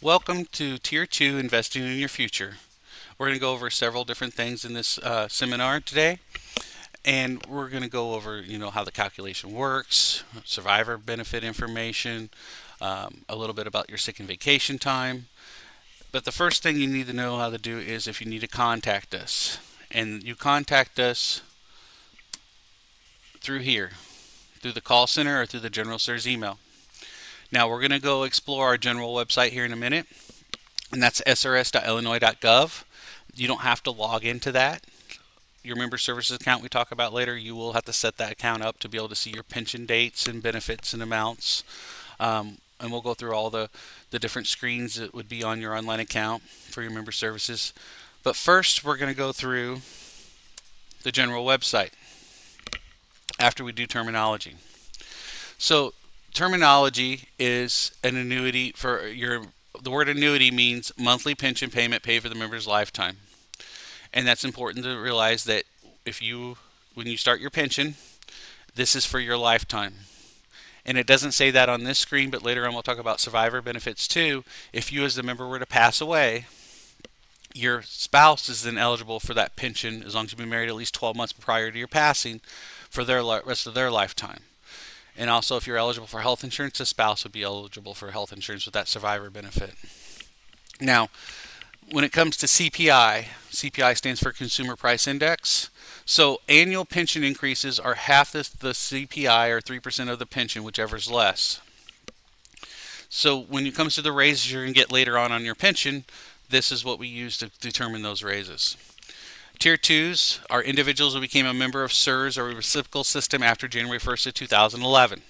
Welcome to Tier 2 Investing in Your Future. We're going to go over several different things in this seminar today, and we're going to go over, how the calculation works, survivor benefit information, a little bit about your sick and vacation time. But the first thing you need to know how to do is if you need to contact us. And you contact us through here, through the call center or through the General Services email. Now we're going to go explore our general website here in a minute, and that's srs.illinois.gov. You don't have to log into that. Your member services account we talk about later, you will have to set that account up to be able to see your pension dates and benefits and amounts. And we'll go through all the different screens that would be on your online account for your member services. But first, we're going to go through the general website after we do terminology. So, terminology is an annuity for your. The word annuity means monthly pension payment paid for the member's lifetime. And that's important to realize that when you start your pension, this is for your lifetime. And it doesn't say that on this screen, but later on we'll talk about survivor benefits too. If you as the member were to pass away, your spouse is then eligible for that pension as long as you've been married at least 12 months prior to your passing for their rest of their lifetime. And also, if you're eligible for health insurance, the spouse would be eligible for health insurance with that survivor benefit. Now, when it comes to CPI, CPI stands for Consumer Price Index. So annual pension increases are half the CPI or 3% of the pension, whichever is less. So when it comes to the raises you're going to get later on your pension, this is what we use to determine those raises. Tier 2s are individuals who became a member of SERS or reciprocal system after January 1st of 2011.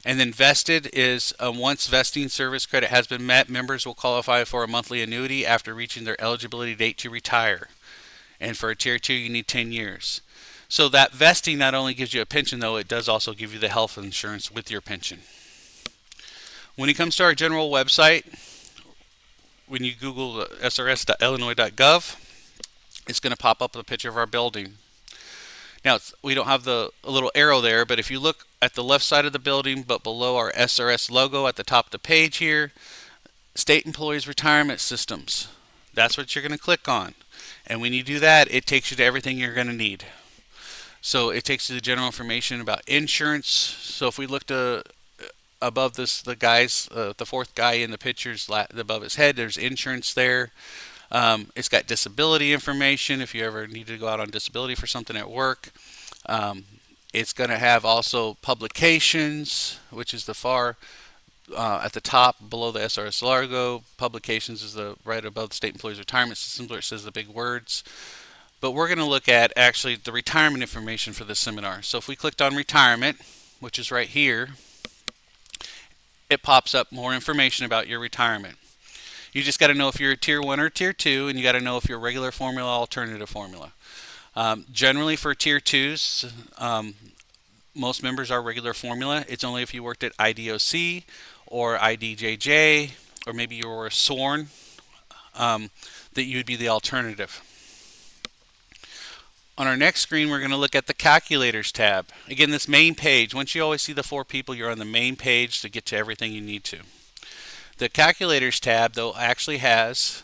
And then vested is once vesting service credit has been met, members will qualify for a monthly annuity after reaching their eligibility date to retire. And for a Tier 2, you need 10 years. So that vesting not only gives you a pension, though, it does also give you the health insurance with your pension. When it comes to our general website, when you Google srs.illinois.gov, it's going to pop up a picture of our building. Now, we don't have a little arrow there, but if you look at the left side of the building, but below our SRS logo at the top of the page here, State Employees Retirement Systems. That's what you're going to click on. And when you do that, it takes you to everything you're going to need. So it takes you to general information about insurance. So if we looked above this, the fourth guy in the pictures above his head, there's insurance there. It's got disability information if you ever need to go out on disability for something at work. It's going to have also publications, which is the far at the top below the SRS logo. Publications is the right above the State Employees Retirement Systems where it says the big words. But we're going to look at actually the retirement information for this seminar. So if we clicked on retirement, which is right here, it pops up more information about your retirement. You just got to know if you're a Tier 1 or Tier 2, and you got to know if you're regular formula or alternative formula. Generally for Tier 2s, most members are regular formula. It's only if you worked at IDOC or IDJJ, or maybe you were sworn, that you would be the alternative. On our next screen, we're going to look at the calculators tab. Again, this main page, once you always see the 4 people, you're on the main page to get to everything you need to. The calculators tab, though, actually has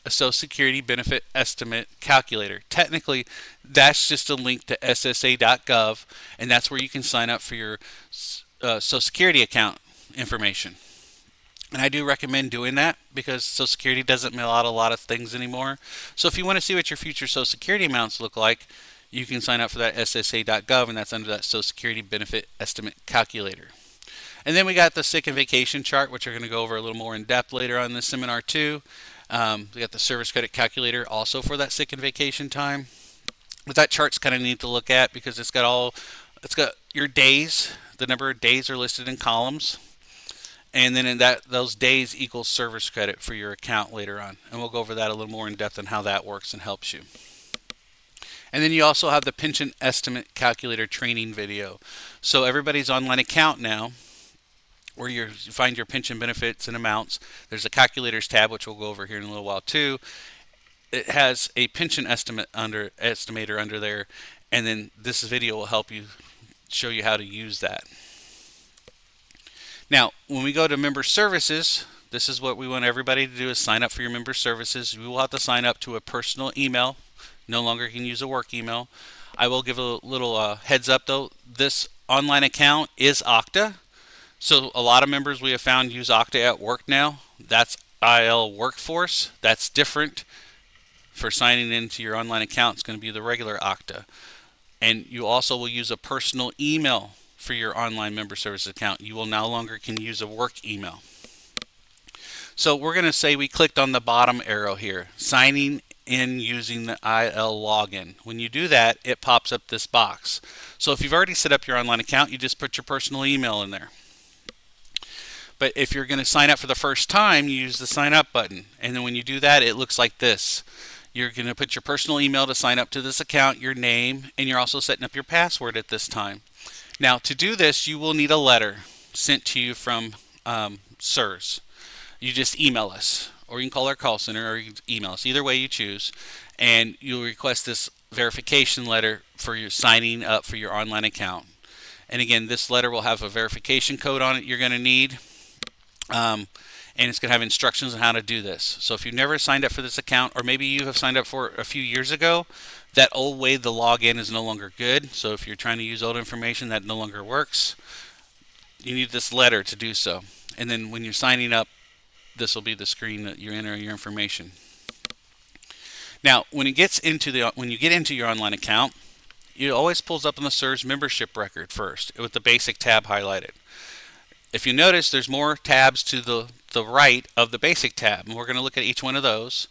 a Social Security benefit estimate calculator. Technically, that's just a link to ssa.gov, and that's where you can sign up for your Social Security account information. And I do recommend doing that because Social Security doesn't mail out a lot of things anymore. So if you want to see what your future Social Security amounts look like, you can sign up for that ssa.gov, and that's under that Social Security benefit estimate calculator. And then we got the sick and vacation chart, which we're going to go over a little more in depth later on in this seminar too. We got the service credit calculator also for that sick and vacation time. But that chart's kind of neat to look at because it's got your days. The number of days are listed in columns. And then those days equals service credit for your account later on. And we'll go over that a little more in depth on how that works and helps you. And then you also have the pension estimate calculator training video. So everybody's online account now, where you find your pension benefits and amounts, there's a calculators tab, which we'll go over here in a little while too. It has a pension estimator under there, and then this video will help you show you how to use that. Now, when we go to member services, This is what we want everybody to do, is sign up for your member services. You will have to sign up to a personal email. No longer can use a work email. I will give a little heads up though. This online account is Okta. So a lot of members we have found use Okta at work now. That's IL Workforce. That's different. For signing into your online account, it's going to be the regular Okta. And you also will use a personal email for your online member service account. You will no longer can use a work email. So we're going to say we clicked on the bottom arrow here, signing in using the IL login. When you do that, it pops up this box. So if you've already set up your online account, you just put your personal email in there. But if you're going to sign up for the first time, you use the sign up button. And then when you do that, it looks like this. You're going to put your personal email to sign up to this account, your name, and you're also setting up your password at this time. Now, to do this, you will need a letter sent to you from CSRS. You just email us, or you can call our call center, or you can email us. Either way you choose, and you'll request this verification letter for your signing up for your online account. And again, this letter will have a verification code on it you're going to need. And it's going to have instructions on how to do this. So if you've never signed up for this account, or maybe you have signed up for it a few years ago, that old way the login is no longer good. So if you're trying to use old information, that no longer works. You need this letter to do so. And then when you're signing up, this will be the screen that you enter your information. Now, when you get into your online account, it always pulls up on the CSRS membership record first with the basic tab highlighted. If you notice, there's more tabs to the right of the basic tab, and we're going to look at each one of those.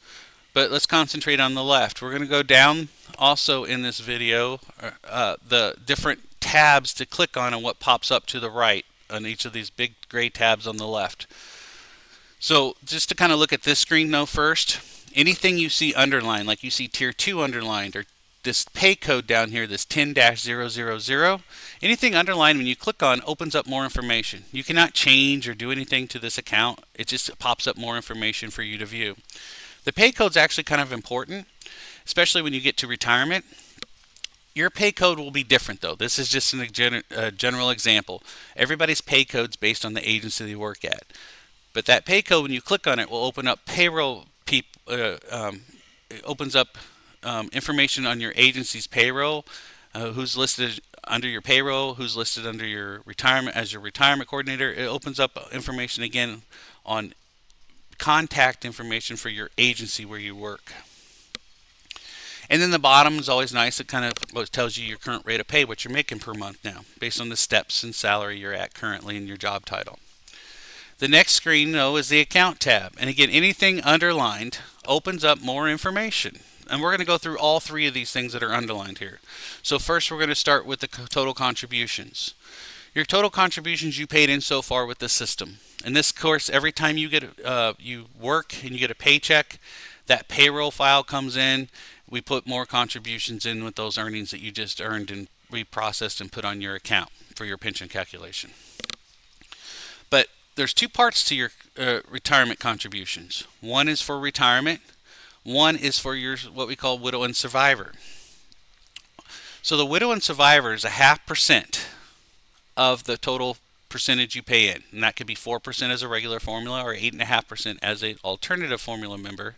But let's concentrate on the left. We're going to go down also in this video the different tabs to click on and what pops up to the right on each of these big gray tabs on the left. So just to kind of look at this screen though first, anything you see underlined, like you see Tier 2 underlined, or this pay code down here, this 10-000, anything underlined when you click on opens up more information. You cannot change or do anything to this account. It just pops up more information for you to view. The pay code's actually kind of important, especially when you get to retirement. Your pay code will be different though. This is just a general example. Everybody's pay code's based on the agency they work at. But that pay code, when you click on it, will open up payroll. It opens up information on your agency's payroll, who's listed under your payroll, who's listed under your retirement as your retirement coordinator. It opens up information again on contact information for your agency where you work. And then the bottom is always nice. It kind of tells you your current rate of pay, what you're making per month now, based on the steps and salary you're at currently in your job title. The next screen, though, is the account tab. And again, anything underlined opens up more information. And we're going to go through all three of these things that are underlined here. So first, we're going to start with the total contributions. Your total contributions you paid in so far with the system. In this course, every time you get you work and you get a paycheck, that payroll file comes in. We put more contributions in with those earnings that you just earned and reprocessed and put on your account for your pension calculation. But there's two parts to your retirement contributions. One is for retirement. One is for your what we call widow and survivor. So the widow and survivor is 0.5% of the total percentage you pay in. And that could be 4% as a regular formula or 8.5% as an alternative formula member.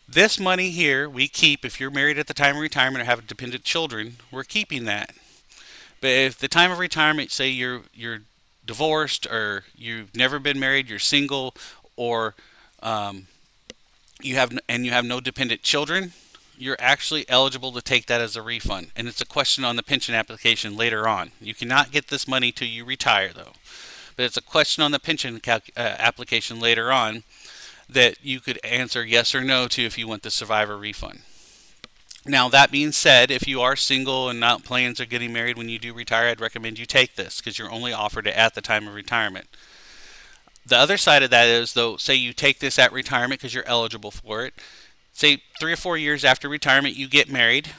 This money here we keep if you're married at the time of retirement or have dependent children, we're keeping that. But if the time of retirement, say you're divorced or you've never been married, you're single, or you have no dependent children, you're actually eligible to take that as a refund. And it's a question on the pension application later on. You cannot get this money till you retire though. But it's a question on the pension application later on that you could answer yes or no to if you want the survivor refund. Now that being said, if you are single and not plans on getting married when you do retire, I'd recommend you take this because you're only offered it at the time of retirement. The other side of that is, though, say you take this at retirement because you're eligible for it. Say 3 or 4 years after retirement, you get married.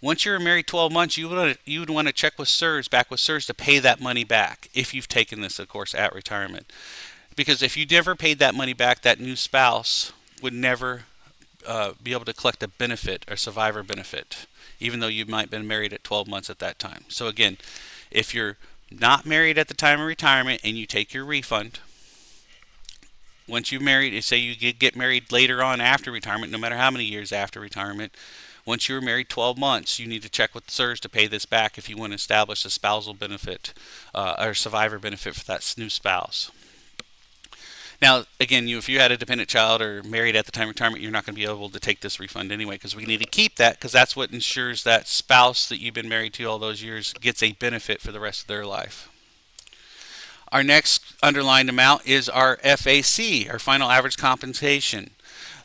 Once you're married 12 months, you would want to check with CSRS, back with CSRS, to pay that money back if you've taken this, of course, at retirement. Because if you never paid that money back, that new spouse would never be able to collect a benefit or survivor benefit, even though you might have been married at 12 months at that time. So again, if you're not married at the time of retirement and you take your refund, once you married, say you get married later on after retirement, no matter how many years after retirement, once you were married 12 months, you need to check with CSRS to pay this back if you want to establish a spousal benefit or survivor benefit for that new spouse. Now, again, if you had a dependent child or married at the time of retirement, you're not going to be able to take this refund anyway, because we need to keep that, because that's what ensures that spouse that you've been married to all those years gets a benefit for the rest of their life. Our next underlined amount is our FAC, our final average compensation.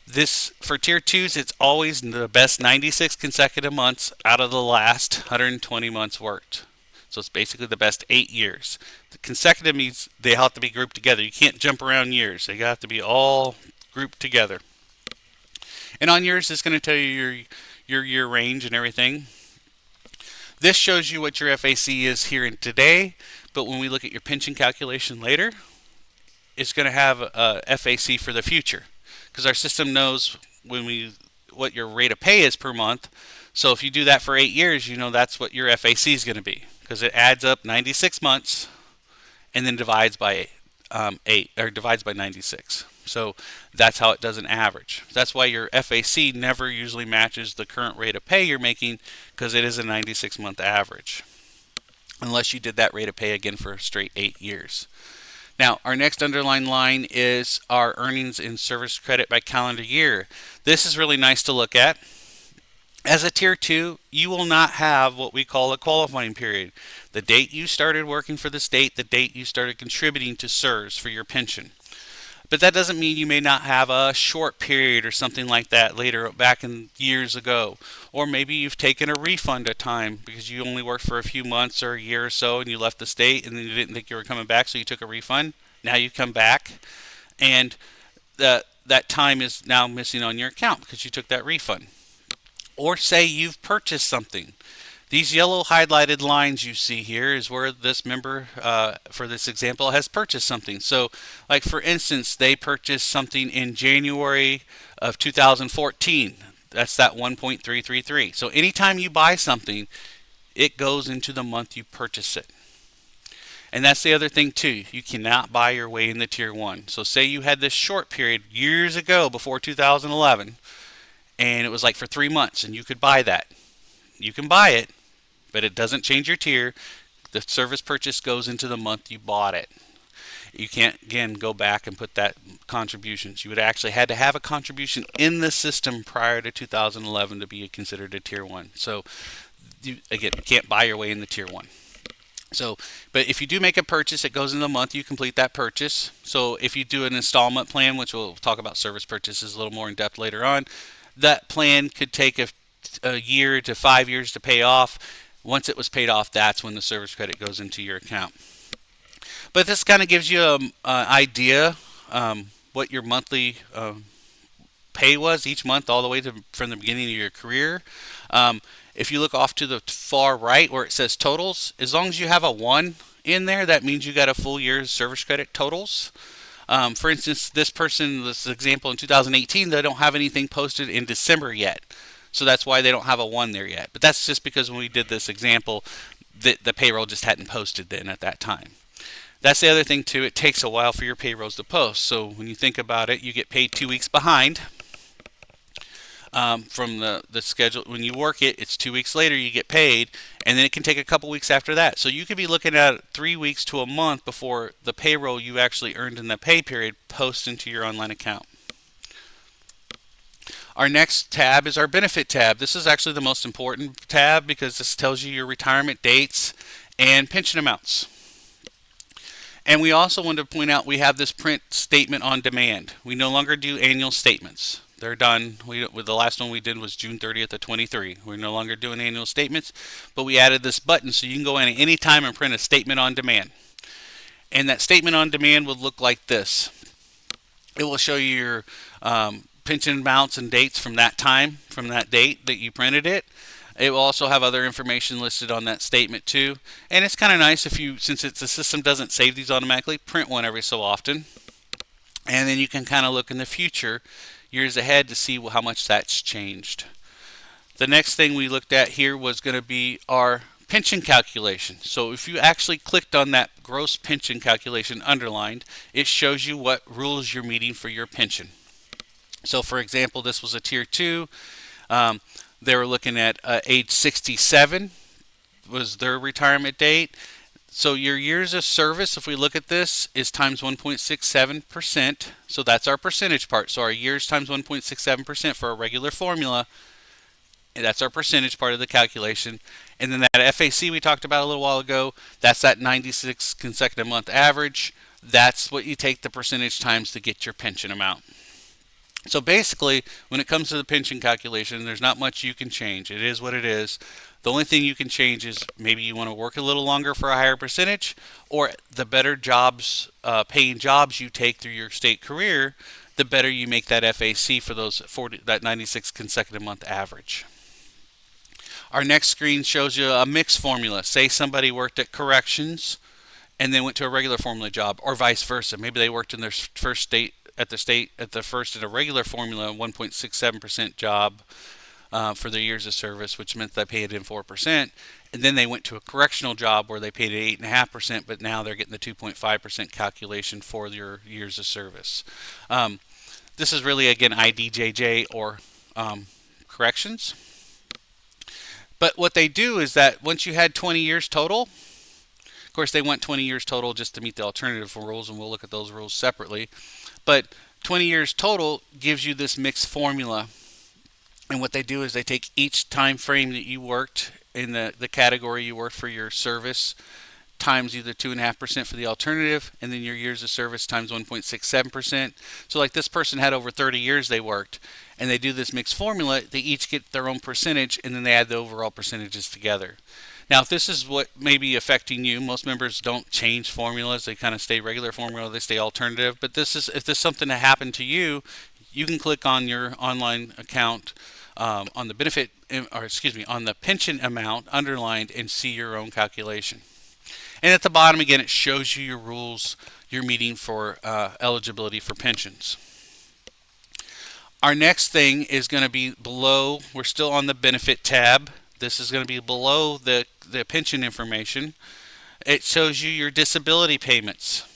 This, for tier 2s, it's always the best 96 consecutive months out of the last 120 months worked. So it's basically the best 8 years. The consecutive means they have to be grouped together. You can't jump around years. They have to be all grouped together. And on yours, it's going to tell you your year range and everything. This shows you what your FAC is here and today, but when we look at your pension calculation later, it's going to have a FAC for the future, because our system knows what your rate of pay is per month. So if you do that for 8 years, you know that's what your FAC is going to be, because it adds up 96 months and then divides by 8 or divides by 96. So that's how it does an average. That's why your FAC never usually matches the current rate of pay you're making, because it is a 96-month average, unless you did that rate of pay again for a straight 8 years. Now, our next underlined line is our earnings in service credit by calendar year. This is really nice to look at. As a tier 2, you will not have what we call a qualifying period. The date you started working for the state, the date you started contributing to CSRS for your pension. But that doesn't mean you may not have a short period or something like that later, back in years ago. Or maybe you've taken a refund at time because you only worked for a few months or a year or so and you left the state and then you didn't think you were coming back, so you took a refund. Now you come back and that time is now missing on your account because you took that refund. Or say you've purchased something. These yellow highlighted lines you see here is where this member, for this example, has purchased something. So, like for instance, they purchased something in January of 2014. That's that 1.333. So anytime you buy something, it goes into the month you purchase it. And that's the other thing too. You cannot buy your way in the tier 1. So say you had this short period years ago before 2011, and it was like for 3 months, and you could buy that. You can buy it, but it doesn't change your tier. The service purchase goes into the month you bought it. You can't, again, go back and put that contributions. You would actually had to have a contribution in the system prior to 2011 to be considered a tier 1. So, you can't buy your way in the tier 1. So, but if you do make a purchase, it goes in the month you complete that purchase. So if you do an installment plan, which we'll talk about service purchases a little more in depth later on, that plan could take a year to 5 years to pay off. Once it was paid off, that's when the service credit goes into your account. But this kind of gives you an idea what your monthly pay was each month all the way from the beginning of your career. If you look off to the far right where it says totals, as long as you have a 1 in there, that means you got a full year's service credit totals. For instance, this example in 2018, they don't have anything posted in December yet. So that's why they don't have a 1 there yet. But that's just because when we did this example, the payroll just hadn't posted then at that time. That's the other thing too, it takes a while for your payrolls to post. So when you think about it, you get paid 2 weeks behind from the schedule. When you work it, it's 2 weeks later you get paid, and then it can take a couple weeks after that. So you could be looking at 3 weeks to a month before the payroll you actually earned in the pay period posts into your online account. Our next tab is our benefit tab. This is actually the most important tab because this tells you your retirement dates and pension amounts. And we also want to point out we have this print statement on demand. We no longer do annual statements. They're done. The last one we did was June 30th of 23. We're no longer doing annual statements, but we added this button so you can go in at any time and print a statement on demand. And that statement on demand would look like this. It will show you your pension amounts and dates from that time, from that date that you printed it. It will also have other information listed on that statement too. And it's kind of nice if you, since the system doesn't save these automatically, print one every so often. And then you can kind of look in the future, years ahead, to see how much that's changed. The next thing we looked at here was going to be our pension calculation. So if you actually clicked on that gross pension calculation underlined, it shows you what rules you're meeting for your pension. So for example, this was a tier 2. They were looking at age 67 was their retirement date. So your years of service, if we look at this, is times 1.67%. So that's our percentage part. So our years times 1.67% for a regular formula. And that's our percentage part of the calculation. And then that FAC we talked about a little while ago, that's that 96 consecutive month average. That's what you take the percentage times to get your pension amount. So basically, when it comes to the pension calculation, there's not much you can change. It is what it is. The only thing you can change is maybe you want to work a little longer for a higher percentage, or the better jobs, paying jobs you take through your state career, the better you make that FAC for that 96 consecutive month average. Our next screen shows you a mixed formula. Say somebody worked at corrections and then went to a regular formula job, or vice versa. Maybe they worked in their first state at the first in a regular formula 1.67% job for their years of service, which meant they paid in 4%, and then they went to a correctional job where they paid 8.5%, but now they're getting the 2.5% calculation for their years of service. This is really, again, IDJJ or corrections. But what they do is that once you had 20 years total, of course they want 20 years total just to meet the alternative rules, and we'll look at those rules separately. But 20 years total gives you this mixed formula. And what they do is they take each time frame that you worked in the category you worked for your service times either 2.5% for the alternative, and then your years of service times 1.67%. So like this person had over 30 years they worked, and they do this mixed formula. They each get their own percentage, and then they add the overall percentages together. Now, if this is what may be affecting you, most members don't change formulas. They kind of stay regular formula, they stay alternative. But if this is something that happened to you, you can click on your online account on the benefit, or excuse me, on the pension amount underlined and see your own calculation. And at the bottom, again, it shows you your rules you're meeting for eligibility for pensions. Our next thing is going to be below, we're still on the benefit tab. This is going to be below the pension information. It shows you your disability payments.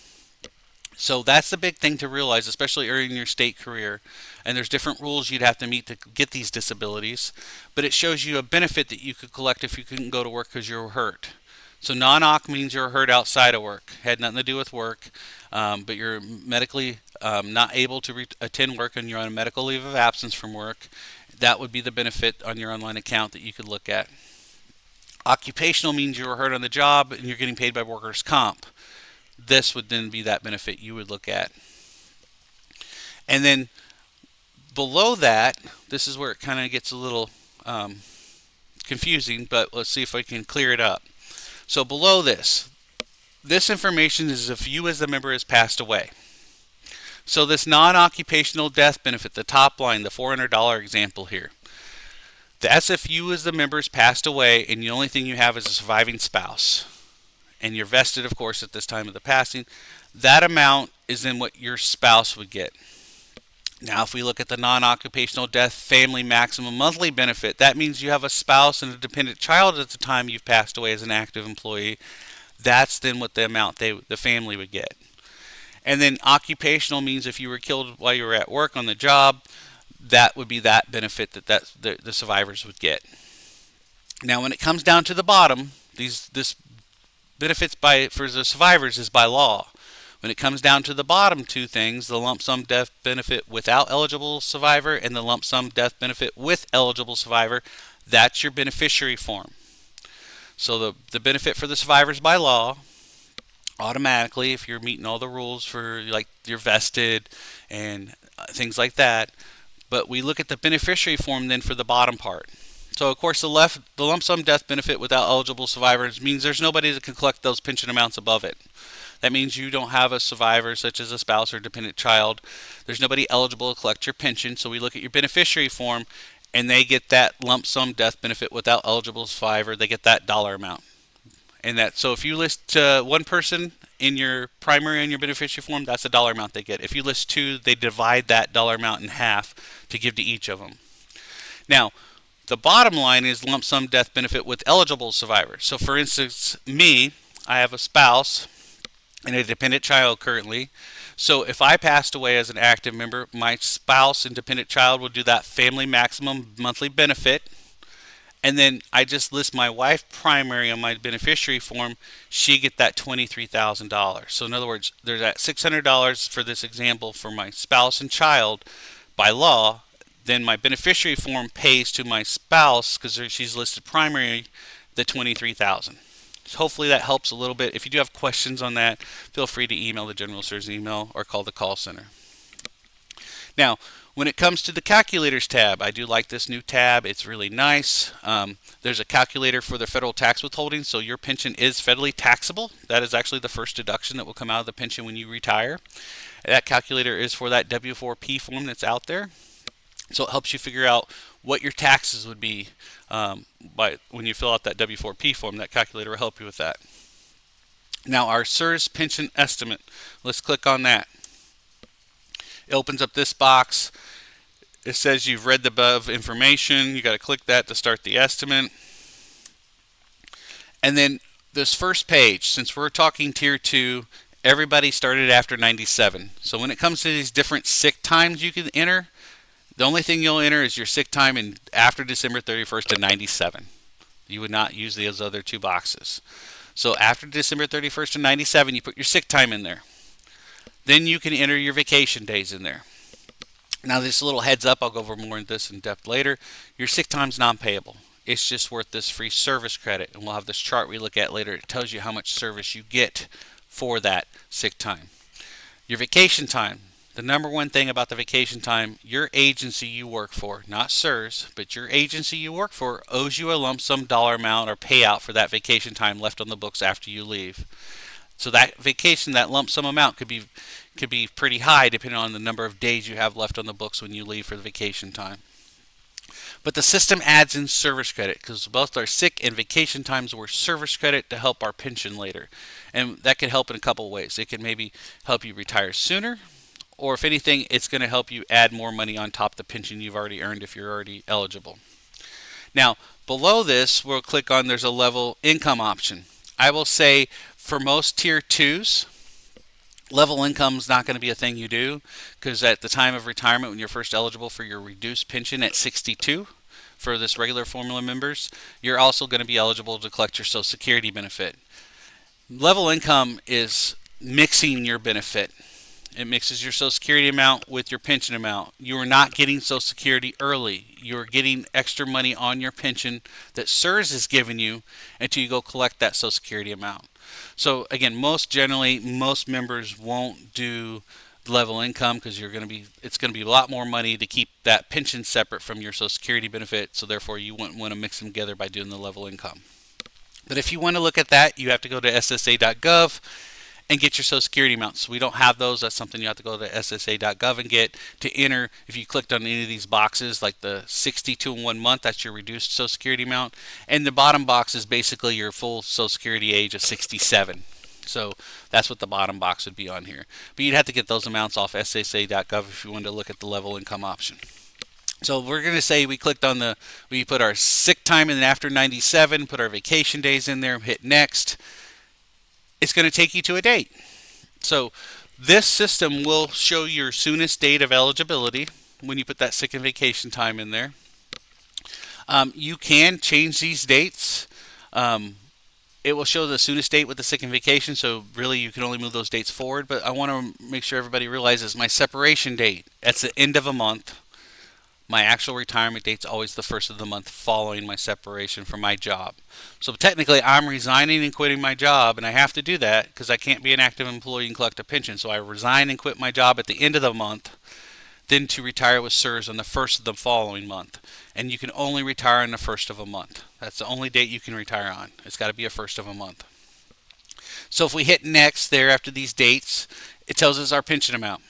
So that's the big thing to realize, especially early in your state career. And there's different rules you'd have to meet to get these disabilities. But it shows you a benefit that you could collect if you couldn't go to work because you were hurt. So non-OC means you're hurt outside of work. Had nothing to do with work, but you're medically not able to attend work and you're on a medical leave of absence from work. That would be the benefit on your online account that you could look at. Occupational means you were hurt on the job and you're getting paid by workers' comp. This would then be that benefit you would look at. And then below that, this is where it kind of gets a little confusing, but let's see if I can clear it up. So below this information is if you as the member has passed away. So this non-occupational death benefit, the top line, the $400 example here, that's if you as the member has passed away and the only thing you have is a surviving spouse. And you're vested, of course, at this time of the passing. That amount is then what your spouse would get. Now, if we look at the non-occupational death family maximum monthly benefit, that means you have a spouse and a dependent child at the time you've passed away as an active employee. That's then what the amount the family would get. And then occupational means if you were killed while you were at work on the job, that would be that benefit that the survivors would get. Now, when it comes down to the bottom, this benefits for the survivors is by law. When it comes down to the bottom two things, the lump sum death benefit without eligible survivor and the lump sum death benefit with eligible survivor, that's your beneficiary form. So the benefit for the survivors by law, automatically, if you're meeting all the rules for like you're vested and things like that. But we look at the beneficiary form then for the bottom part. So of course the lump sum death benefit without eligible survivors means there's nobody that can collect those pension amounts above it. That means you don't have a survivor such as a spouse or dependent child. There's nobody eligible to collect your pension. So we look at your beneficiary form and they get that lump sum death benefit without eligible survivor. They get that dollar amount. And so if you list one person in your primary and your beneficiary form, that's the dollar amount they get. If you list two, they divide that dollar amount in half to give to each of them. Now, The bottom line is lump sum death benefit with eligible survivors. So for instance, me, I have a spouse and a dependent child currently. So if I passed away as an active member, my spouse and dependent child would do that family maximum monthly benefit. And then I just list my wife primary on my beneficiary form. She get that $23,000. So in other words, there's that $600 for this example for my spouse and child by law. Then my beneficiary form pays to my spouse because she's listed primary the $23,000. So hopefully that helps a little bit. If you do have questions on that, feel free to email the General Services email or call the call center. Now, when it comes to the calculators tab, I do like this new tab. It's really nice. There's a calculator for the federal tax withholding, so your pension is federally taxable. That is actually the first deduction that will come out of the pension when you retire. That calculator is for that W4P form that's out there. So it helps you figure out what your taxes would be when you fill out that W4P form. That calculator will help you with that. Now our CSRS pension estimate. Let's click on that. It opens up this box. It says you've read the above information. You got to click that to start the estimate. And then this first page, since we're talking tier 2, everybody started after 97. So when it comes to these different sick times you can enter, the only thing you'll enter is your sick time in after December 31st to 97. You would not use those other two boxes. So after December 31st to 97, you put your sick time in there. Then you can enter your vacation days in there. Now this little heads up, I'll go over more of this in depth later. Your sick time's non-payable. It's just worth this free service credit. And we'll have this chart we look at later. It tells you how much service you get for that sick time. Your vacation time. The number one thing about the vacation time, your agency you work for, not CSRS, but your agency you work for owes you a lump sum dollar amount or payout for that vacation time left on the books after you leave. So that vacation, that lump sum amount could be pretty high depending on the number of days you have left on the books when you leave for the vacation time. But the system adds in service credit because both our sick and vacation times were service credit to help our pension later. And that can help in a couple ways. It can maybe help you retire sooner, or if anything, it's going to help you add more money on top of the pension you've already earned if you're already eligible. Now, below this, we'll click on there's a level income option. I will say for most tier 2s, level income is not going to be a thing you do because at the time of retirement when you're first eligible for your reduced pension at 62 for this regular formula members, you're also going to be eligible to collect your Social Security benefit. Level income is mixing your benefit. It mixes your Social Security amount with your pension amount. You are not getting Social Security early. You are getting extra money on your pension that CSRS is giving you until you go collect that Social Security amount. So again, most members won't do level income because it's going to be a lot more money to keep that pension separate from your Social Security benefit. So therefore, you wouldn't want to mix them together by doing the level income. But if you want to look at that, you have to go to SSA.gov and get your Social Security amounts. So we don't have those. That's something you have to go to SSA.gov and get to enter. If you clicked on any of these boxes, like the 62 in 1 month, that's your reduced Social Security amount. And the bottom box is basically your full Social Security age of 67. So that's what the bottom box would be on here. But you'd have to get those amounts off SSA.gov if you wanted to look at the level income option. So we're going to say we put our sick time in after 97, put our vacation days in there, hit next. It's going to take you to a date. So this system will show your soonest date of eligibility when you put that sick and vacation time in there. You can change these dates. It will show the soonest date with the sick and vacation, so really you can only move those dates forward. But I want to make sure everybody realizes my separation date, that's the end of a month. My actual retirement date's always the first of the month following my separation from my job. So technically, I'm resigning and quitting my job, and I have to do that because I can't be an active employee and collect a pension. So I resign and quit my job at the end of the month, then to retire with CSRS on the first of the following month. And you can only retire on the first of a month. That's the only date you can retire on. It's got to be a first of a month. So if we hit next there after these dates, it tells us our pension amount.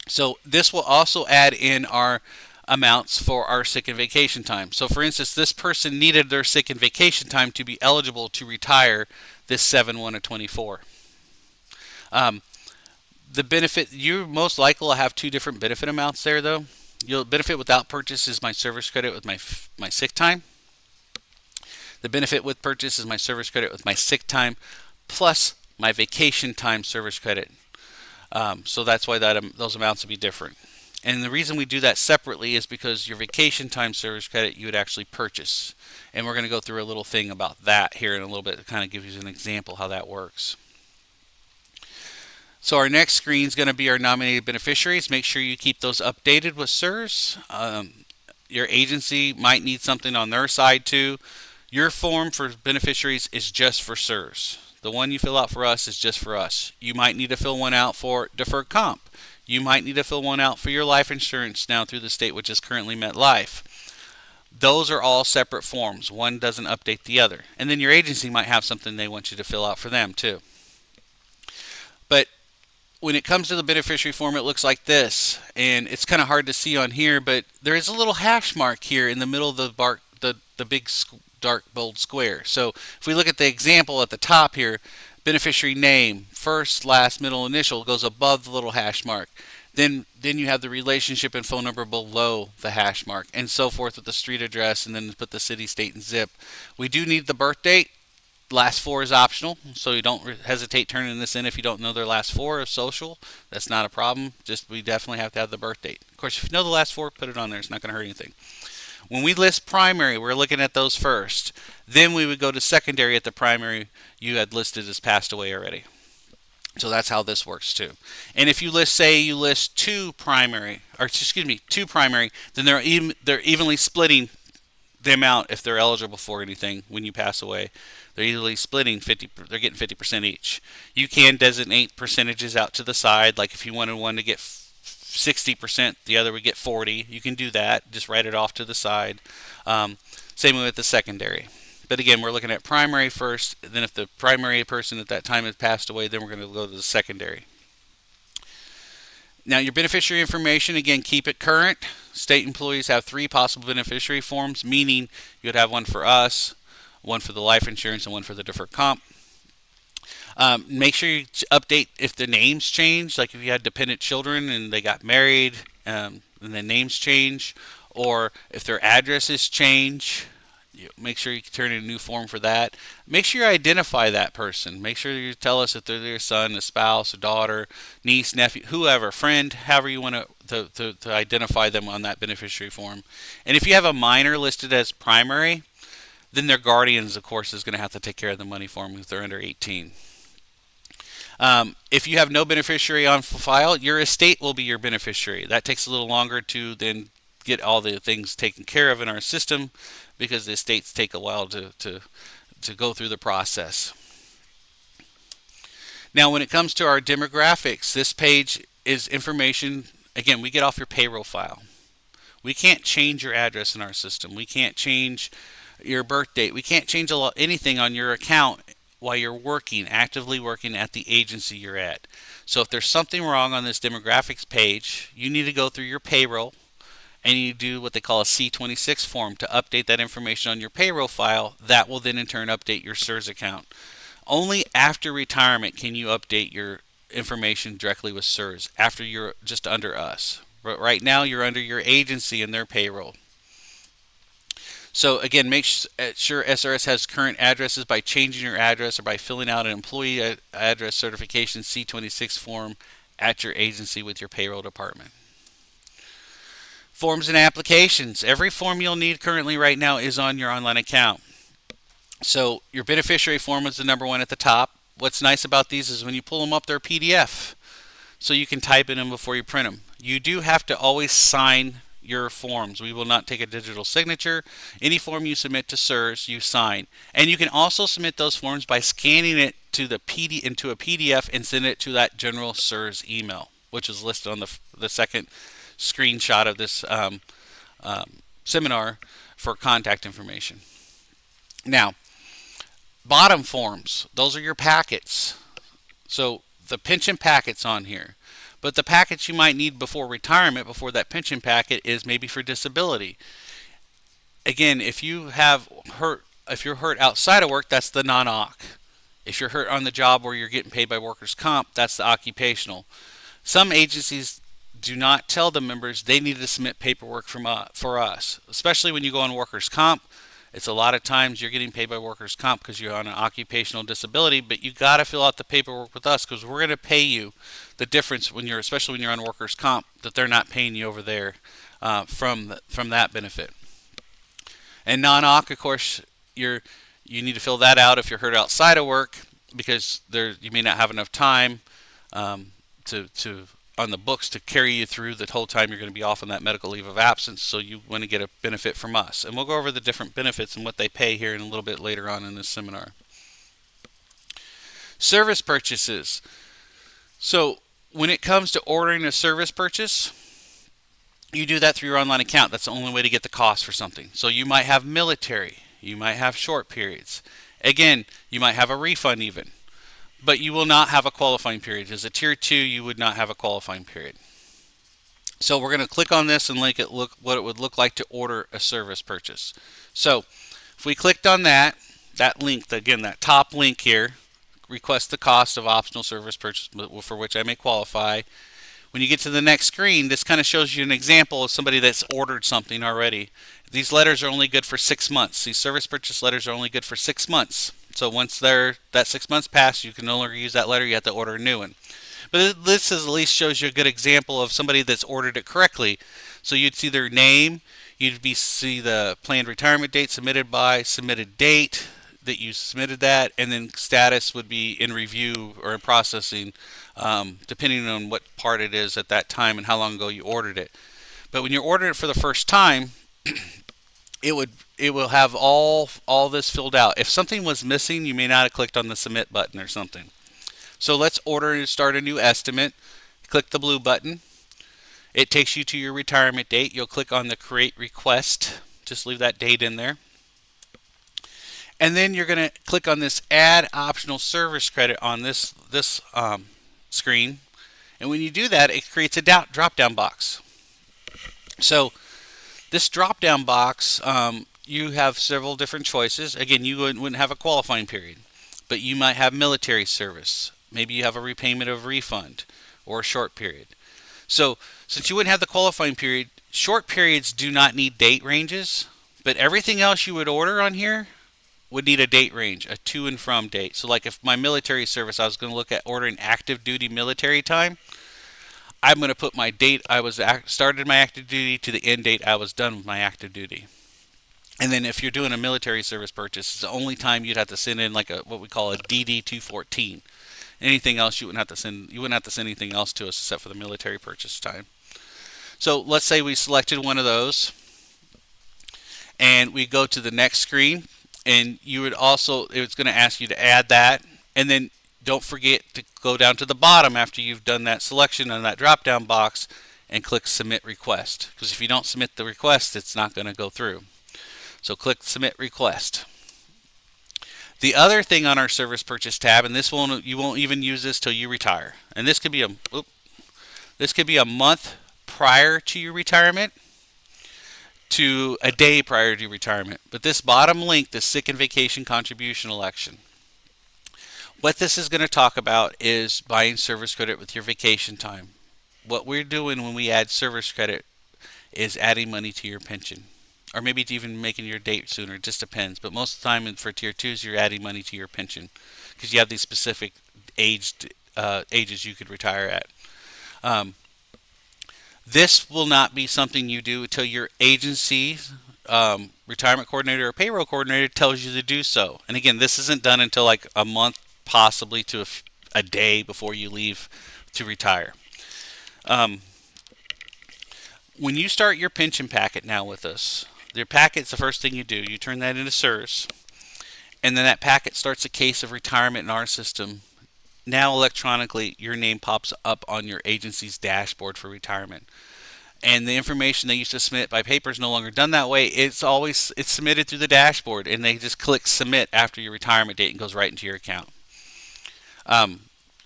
So this will also add in our amounts for our sick and vacation time. So for instance, this person needed their sick and vacation time to be eligible to retire this 7/1/24. The benefit, you most likely will have two different benefit amounts there though. You'll benefit without purchase is my service credit with my sick time. The benefit with purchase is my service credit with my sick time plus my vacation time service credit. So that's why those amounts would be different. And the reason we do that separately is because your vacation time service credit you would actually purchase. And we're going to go through a little thing about that here in a little bit to kind of give you an example how that works. So our next screen is going to be our nominated beneficiaries. Make sure you keep those updated with CSRS. Your agency might need something on their side too. Your form for beneficiaries is just for CSRS. The one you fill out for us is just for us. You might need to fill one out for deferred comp. You might need to fill one out for your life insurance now through the state, which is currently MetLife. Those are all separate forms. One doesn't update the other. And then your agency might have something they want you to fill out for them too. But when it comes to the beneficiary form, it looks like this. And it's kind of hard to see on here, but there is a little hash mark here in the middle of the big dark bold square. So if we look at the example at the top here, beneficiary name, first, last, middle, initial goes above the little hash mark. Then you have the relationship and phone number below the hash mark, and so forth with the street address, and then put the city, state, and zip. We do need the birth date. Last four is optional, so you don't hesitate turning this in if you don't know their last four of social. That's not a problem. Just we definitely have to have the birth date. Of course, if you know the last four, put it on there. It's not going to hurt anything. When we list primary, we're looking at those first. Then we would go to secondary at the primary you had listed as passed away already. So that's how this works too. And if you say you list two primary, then they're evenly splitting the amount if they're eligible for anything when you pass away. They're easily splitting 50. They're getting 50% each. You can designate percentages out to the side, like if you wanted one to get 60%, the other would get 40. You can do that. Just write it off to the side. Same with the secondary. But again, we're looking at primary first. Then if the primary person at that time has passed away, then we're going to go to the secondary. Now your beneficiary information, again, keep it current. State employees have 3 possible beneficiary forms, meaning you'd have one for us, one for the life insurance, and one for the deferred comp. Make sure you update if the names change, like if you had dependent children and they got married and the names change, or if their addresses change. Make sure you turn in a new form for that. Make sure you identify that person. Make sure you tell us if they're your son, a spouse, a daughter, niece, nephew, whoever, friend, however you want to identify them on that beneficiary form. And if you have a minor listed as primary, then their guardians, of course, is going to have to take care of the money for them if they're under 18. If you have no beneficiary on file, your estate will be your beneficiary. That takes a little longer to then get all the things taken care of in our system, because the estates take a while to go through the process. Now, when it comes to our demographics, this page is information. Again, we get off your payroll file. We can't change your address in our system. We can't change your birth date. We can't change anything on your account while you're actively working at the agency you're at. So if there's something wrong on this demographics page, you need to go through your payroll and you do what they call a C26 form to update that information on your payroll file. That will then in turn update your CSRS account. Only after retirement can you update your information directly with CSRS, after you're just under us. But right now you're under your agency and their payroll. So again, make sure SRS has current addresses by changing your address or by filling out an employee address certification C26 form at your agency with your payroll department. Forms and applications. Every form you'll need currently right now is on your online account. So your beneficiary form is the number one at the top. What's nice about these is when you pull them up, they're PDF. So you can type in them before you print them. You do have to always sign your forms. We will not take a digital signature. Any form you submit to CSRS, you sign. And you can also submit those forms by scanning it to into a PDF and send it to that general CSRS email, which is listed on the second screenshot of this seminar for contact information. Now, bottom forms, those are your packets. So the pension packet's on here. But the packets you might need before retirement, before that pension packet, is maybe for disability. Again, if you're hurt outside of work, that's the non-OC. If you're hurt on the job where you're getting paid by workers' comp, that's the occupational. Some agencies do not tell the members they need to submit paperwork for us, especially when you go on workers' comp. It's a lot of times you're getting paid by workers' comp because you're on an occupational disability, but you got to fill out the paperwork with us because we're going to pay you the difference when you're, especially when you're on workers' comp, that they're not paying you over there from that benefit. And non-OC, of course, you need to fill that out if you're hurt outside of work because you may not have enough time to on the books to carry you through the whole time you're going to be off on that medical leave of absence. So you want to get a benefit from us, and we'll go over the different benefits and what they pay here in a little bit later on in this seminar. Service purchases. So when it comes to ordering a service purchase, you do that through your online account. That's the only way to get the cost for something. So you might have military, you might have short periods. Again, you might have a refund even, but you will not have a qualifying period. As a tier 2, you would not have a qualifying period. So we're going to click on this and look what it would look like to order a service purchase. So if we clicked on that link, again, that top link here, request the cost of optional service purchase for which I may qualify. When you get to the next screen, this kind of shows you an example of somebody that's ordered something already. These letters are only good for 6 months. These service purchase letters are only good for 6 months. So once that 6 months pass, you can no longer use that letter. You have to order a new one. But this at least shows you a good example of somebody that's ordered it correctly. So you'd see their name, you'd see the planned retirement date submitted by, submitted date that you submitted that, and then status would be in review or in processing, depending on what part it is at that time and how long ago you ordered it. But when you're ordering it for the first time, it will have all this filled out. If something was missing, you may not have clicked on the submit button or something. So let's order and start a new estimate. Click the blue button. It takes you to your retirement date. You'll click on the create request. Just leave that date in there. And then you're going to click on this add optional service credit on this screen. And when you do that, it creates a drop down box. So this drop down box, you have several different choices. Again, you wouldn't have a qualifying period, but you might have military service. Maybe you have a repayment of refund or a short period. So since you wouldn't have the qualifying period, short periods do not need date ranges, but everything else you would order on here would need a date range, a to and from date. So like if my military service, I was going to look at ordering active duty military time, I'm going to put my date I was started my active duty to the end date I was done with my active duty. And then if you're doing a military service purchase, it's the only time you'd have to send in like what we call a DD-214. Anything else you wouldn't have to send. You wouldn't have to send anything else to us except for the military purchase time. So let's say we selected one of those, and we go to the next screen, and it's going to ask you to add that, and then don't forget to go down to the bottom after you've done that selection on that drop down box and click submit request, because if you don't submit the request, it's not going to go through. So click submit request. The other thing on our service purchase tab, and you won't even use this till you retire, and this could be a month prior to your retirement to a day prior to retirement. But this bottom link, the sick and vacation contribution election, what this is going to talk about is buying service credit with your vacation time. What we're doing when we add service credit is adding money to your pension, or maybe even making your date sooner. It just depends. But most of the time for tier 2s, you're adding money to your pension because you have these specific ages you could retire at. This will not be something you do until your agency retirement coordinator or payroll coordinator tells you to do so. And again, this isn't done until like a month, possibly to a day before you leave to retire. When you start your pension packet now with us, your packet's the first thing you do. You turn that into SIRS, and then that packet starts a case of retirement in our system. Now electronically, your name pops up on your agency's dashboard for retirement. And the information they used to submit by paper is no longer done that way. It's submitted through the dashboard, and they just click submit after your retirement date and goes right into your account.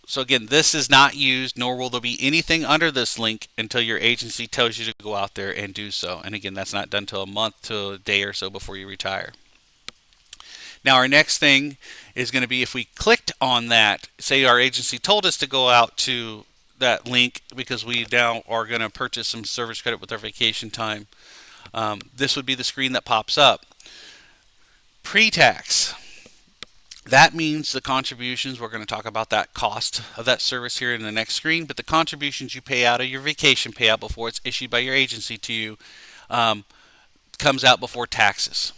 So again, this is not used, nor will there be anything under this link until your agency tells you to go out there and do so. And again, that's not done until a month to a day or so before you retire. Now our next thing is going to be if we clicked on that, say our agency told us to go out to that link because we now are going to purchase some service credit with our vacation time. This would be the screen that pops up. Pre-tax. That means the contributions, we're going to talk about that cost of that service here in the next screen, but the contributions you pay out of your vacation payout before it's issued by your agency to you comes out before taxes.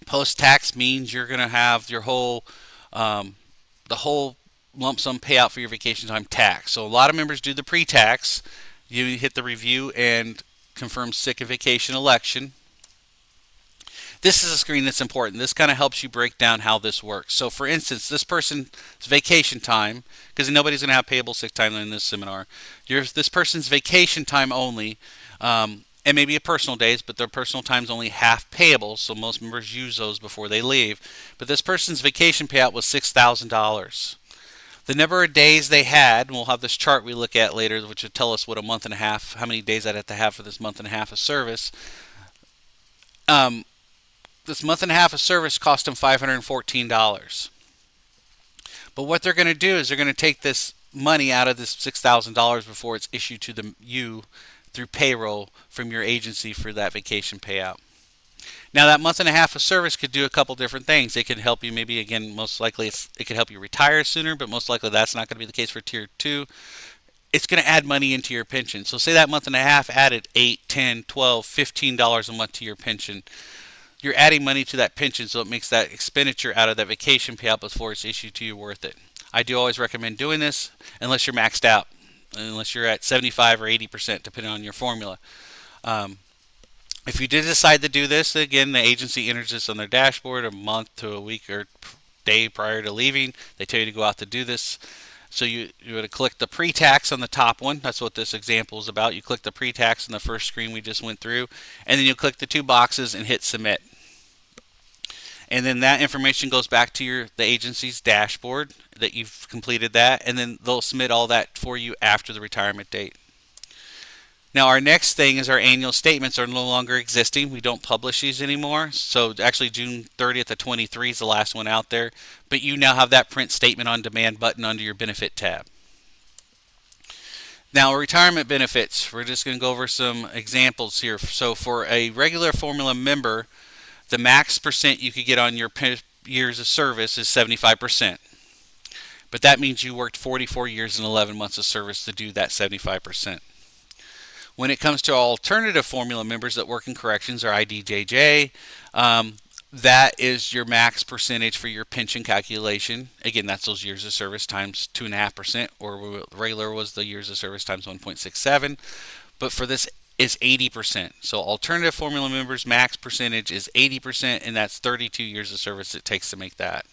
Post-tax means you're going to have your whole, the whole lump sum payout for your vacation time tax. So a lot of members do the pre-tax. You hit the review and confirm sick and vacation election. This is a screen that's important. This kind of helps you break down how this works. So for instance, this person's vacation time, because nobody's going to have payable sick time in this seminar, this person's vacation time only, and maybe a personal days, but their personal time's only half payable, so most members use those before they leave. But this person's vacation payout was $6,000. The number of days they had, and we'll have this chart we look at later, which will tell us what a month and a half, how many days I'd have to have for this month and a half of service. This month and a half of service cost them $514. But what they're going to do is they're going to take this money out of this $6,000 before it's issued to you through payroll from your agency for that vacation payout. Now that month and a half of service could do a couple different things. It could help you, maybe again, most likely it could help you retire sooner, but most likely that's not going to be the case for Tier 2. It's going to add money into your pension. So say that month and a half added $8, $10, $12, $15 a month to your pension. You're adding money to that pension, so it makes that expenditure out of that vacation payout before it's issued to you worth it. I do always recommend doing this unless you're maxed out, unless you're at 75 or 80%, depending on your formula. If you did decide to do this, again, the agency enters this on their dashboard a month to a week or day prior to leaving. They tell you to go out to do this. So you would click the pre-tax on the top one. That's what this example is about. You click the pre-tax on the first screen we just went through, and then you click the two boxes and hit submit. And then that information goes back to the agency's dashboard that you've completed that, and then they'll submit all that for you after the retirement date. Now our next thing is our annual statements are no longer existing. We don't publish these anymore. So actually June 30th of 23 is the last one out there. But you now have that print statement on demand button under your benefit tab. Now retirement benefits. We're just going to go over some examples here. So for a regular formula member, the max percent you could get on your years of service is 75%. But that means you worked 44 years and 11 months of service to do that 75%. When it comes to alternative formula members that work in corrections or IDJJ, that is your max percentage for your pension calculation. Again, that's those years of service times 2.5%, or regular was the years of service times 1.67. But for this is 80%. So alternative formula members max percentage is 80%, and that's 32 years of service it takes to make that.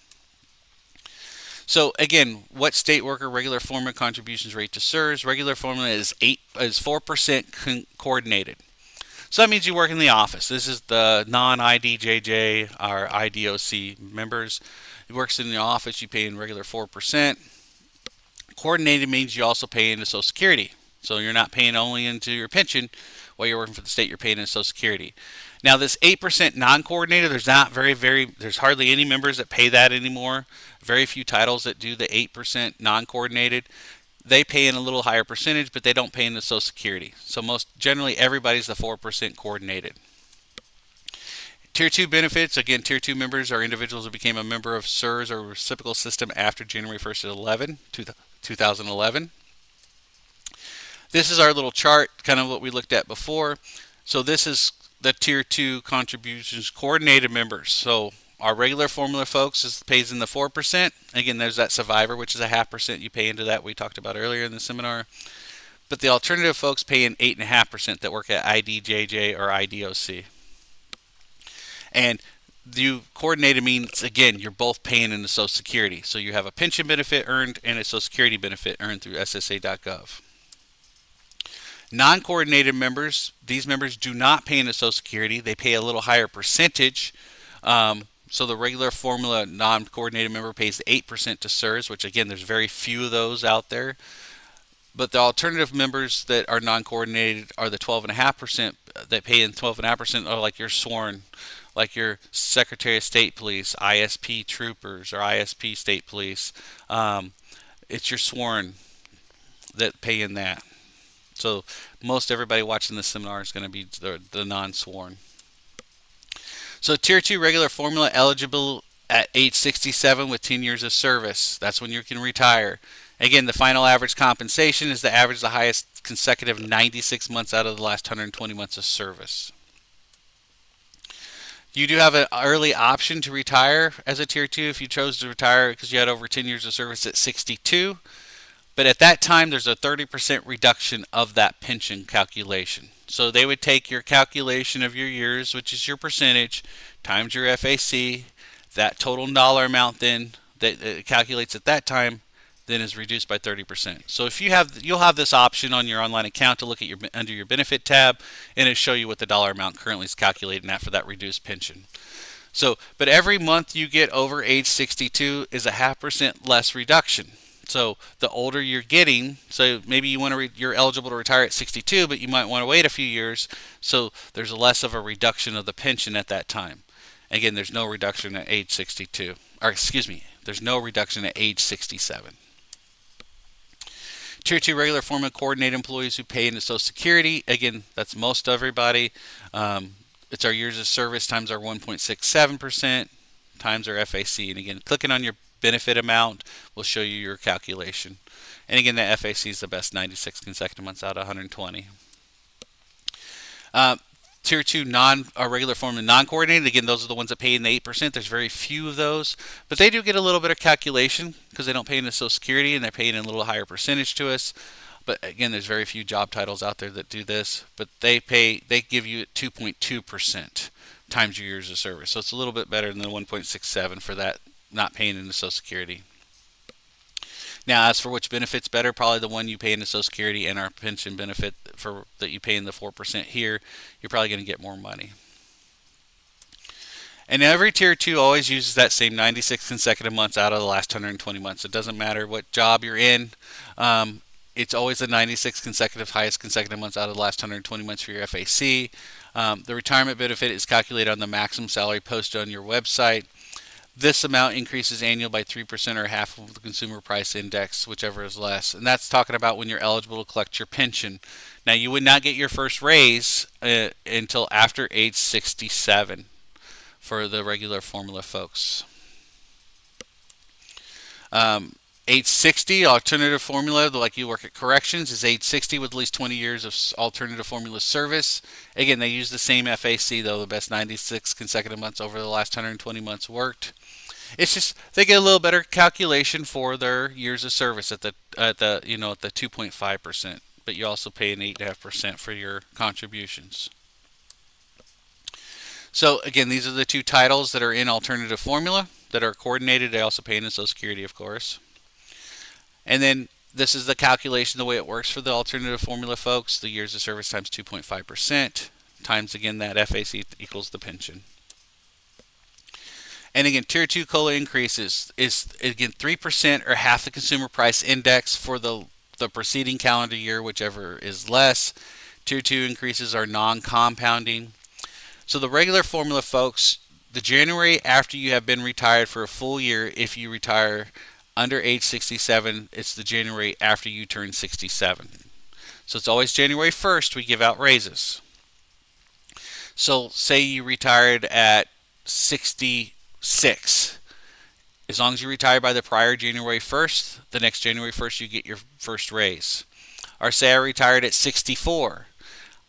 So again, what state worker regular formula contributions rate to SERS? Regular formula is 4% coordinated. So that means you work in the office. This is the non-IDJJ or IDOC members. It works in the office, you pay in regular 4%. Coordinated means you also pay into Social Security. So you're not paying only into your pension while you're working for the state, you're paying into Social Security. Now this 8% non-coordinated, there's hardly any members that pay that anymore. Very few titles that do the 8% non-coordinated. They pay in a little higher percentage, but they don't pay into Social Security. So generally everybody's the 4% coordinated. Tier 2 benefits, again, Tier 2 members are individuals who became a member of SERS or reciprocal system after January 1st of 2011. This is our little chart, kind of what we looked at before. So this is the Tier 2 contributions coordinated members. So our regular formula folks pays in the 4%. Again, there's that survivor, which is a 0.5% you pay into that we talked about earlier in the seminar. But the alternative folks pay in 8.5% that work at IDJJ or IDOC. And the coordinated means, again, you're both paying into Social Security. So you have a pension benefit earned and a Social Security benefit earned through SSA.gov. Non-coordinated members, these members do not pay into Social Security. They pay a little higher percentage. So the regular formula non-coordinated member pays 8% to SERS, which again, there's very few of those out there. But the alternative members that are non-coordinated are the 12.5% that pay in 12.5% are like your sworn, like your Secretary of State Police, ISP troopers, or ISP State Police. It's your sworn that pay in that. So most everybody watching this seminar is going to be the non-sworn. So Tier 2 regular formula eligible at age 67 with 10 years of service. That's when you can retire. Again, the final average compensation is the average of the highest consecutive 96 months out of the last 120 months of service. You do have an early option to retire as a Tier 2 if you chose to retire because you had over 10 years of service at 62. But at that time, there's a 30% reduction of that pension calculation. So they would take your calculation of your years, which is your percentage, times your FAC. That total dollar amount then that it calculates at that time then is reduced by 30%. So if you'll have this option on your online account to look at under your benefit tab, and it'll show you what the dollar amount currently is calculating at for that reduced pension. So, but every month you get over age 62 is a 0.5% less reduction. So the older you're getting, so maybe you're eligible to retire at 62, but you might want to wait a few years. So there's less of a reduction of the pension at that time. Again, there's no reduction at age 62, or excuse me, there's no reduction at age 67. Tier 2 regular formula coordinated employees who pay into Social Security. Again, that's most everybody. It's our years of service times our 1.67% times our FAC. And again, clicking on your benefit amount will show you your calculation. And again, the FAC is the best 96 consecutive months out of 120. Tier 2 regular formula non-coordinated, again, those are the ones that pay in the 8%. There's very few of those, but they do get a little bit of calculation because they don't pay into Social Security and they're paying a little higher percentage to us. But again, there's very few job titles out there that do this, but they give you 2.2% times your years of service. So it's a little bit better than the 1.67 for that not paying into Social Security. Now, as for which benefit's better, probably the one you pay into Social Security and our pension benefit for that you pay in the 4% here, you're probably going to get more money. And every Tier 2 always uses that same 96 consecutive months out of the last 120 months. It doesn't matter what job you're in. It's always the 96 highest consecutive months out of the last 120 months for your FAC. The retirement benefit is calculated on the maximum salary posted on your website. This amount increases annual by 3% or half of the consumer price index, whichever is less. And that's talking about when you're eligible to collect your pension. Now, you would not get your first raise until after age 67 for the regular formula folks. Age 60, alternative formula, like you work at corrections, is age 60 with at least 20 years of alternative formula service. Again, they use the same FAC, though, the best 96 consecutive months over the last 120 months worked. It's just they get a little better calculation for their years of service at the 2.5%, but you also pay an 8.5% for your contributions. So again, these are the two titles that are in alternative formula that are coordinated. They also pay into Social Security, of course. And then this is the calculation, the way it works for the alternative formula folks. The years of service times 2.5% times, again, that FAC equals the pension. And again, Tier 2 COLA increases is, again, 3% or half the consumer price index for the preceding calendar year, whichever is less. Tier 2 increases are non-compounding. So the regular formula folks, the January after you have been retired for a full year, if you retire under age 67, it's the January after you turn 67. So it's always January 1st we give out raises. So say you retired at 66. As long as you retire by the prior January 1st, the next January 1st you get your first raise. Or say I retired at 64.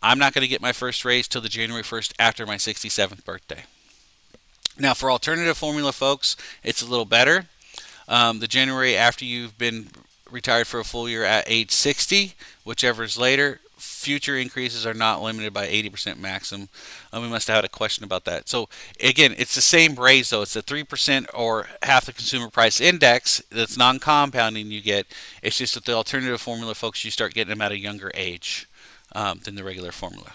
I'm not going to get my first raise till the January 1st after my 67th birthday. Now for alternative formula folks, it's a little better. The January after you've been retired for a full year at age 60, whichever is later, future increases are not limited by 80% maximum. We must have had a question about that. So again, it's the same raise though. It's the 3% or half the consumer price index that's non-compounding you get. It's just that the alternative formula folks, you start getting them at a younger age than the regular formula.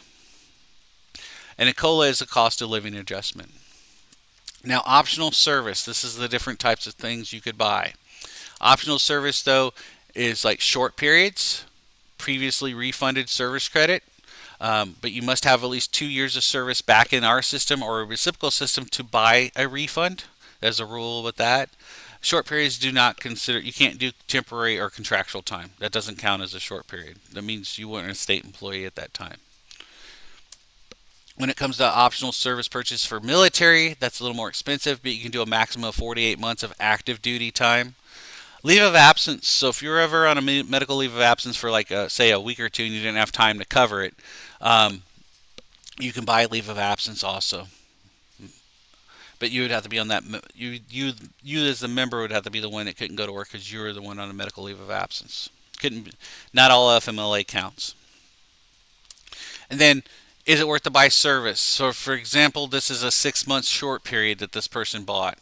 And a COLA is a cost of living adjustment. Now, optional service. This is the different types of things you could buy. Optional service, though, is like short periods, previously refunded service credit, but you must have at least 2 years of service back in our system or a reciprocal system to buy a refund. There's a rule with that. Short periods do not consider, you can't do temporary or contractual time. That doesn't count as a short period. That means you weren't a state employee at that time. When it comes to optional service purchase for military, that's a little more expensive, but you can do a maximum of 48 months of active duty time. Leave of absence. So if you're ever on a medical leave of absence for like say a week or two and you didn't have time to cover it, um, you can buy leave of absence also. But you would have to be on that. You as the member would have to be the one that couldn't go to work because you were the one on a medical leave of absence. Couldn't. Not all FMLA counts. And then, is it worth to buy service? So, for example, this is a 6 month short period that this person bought,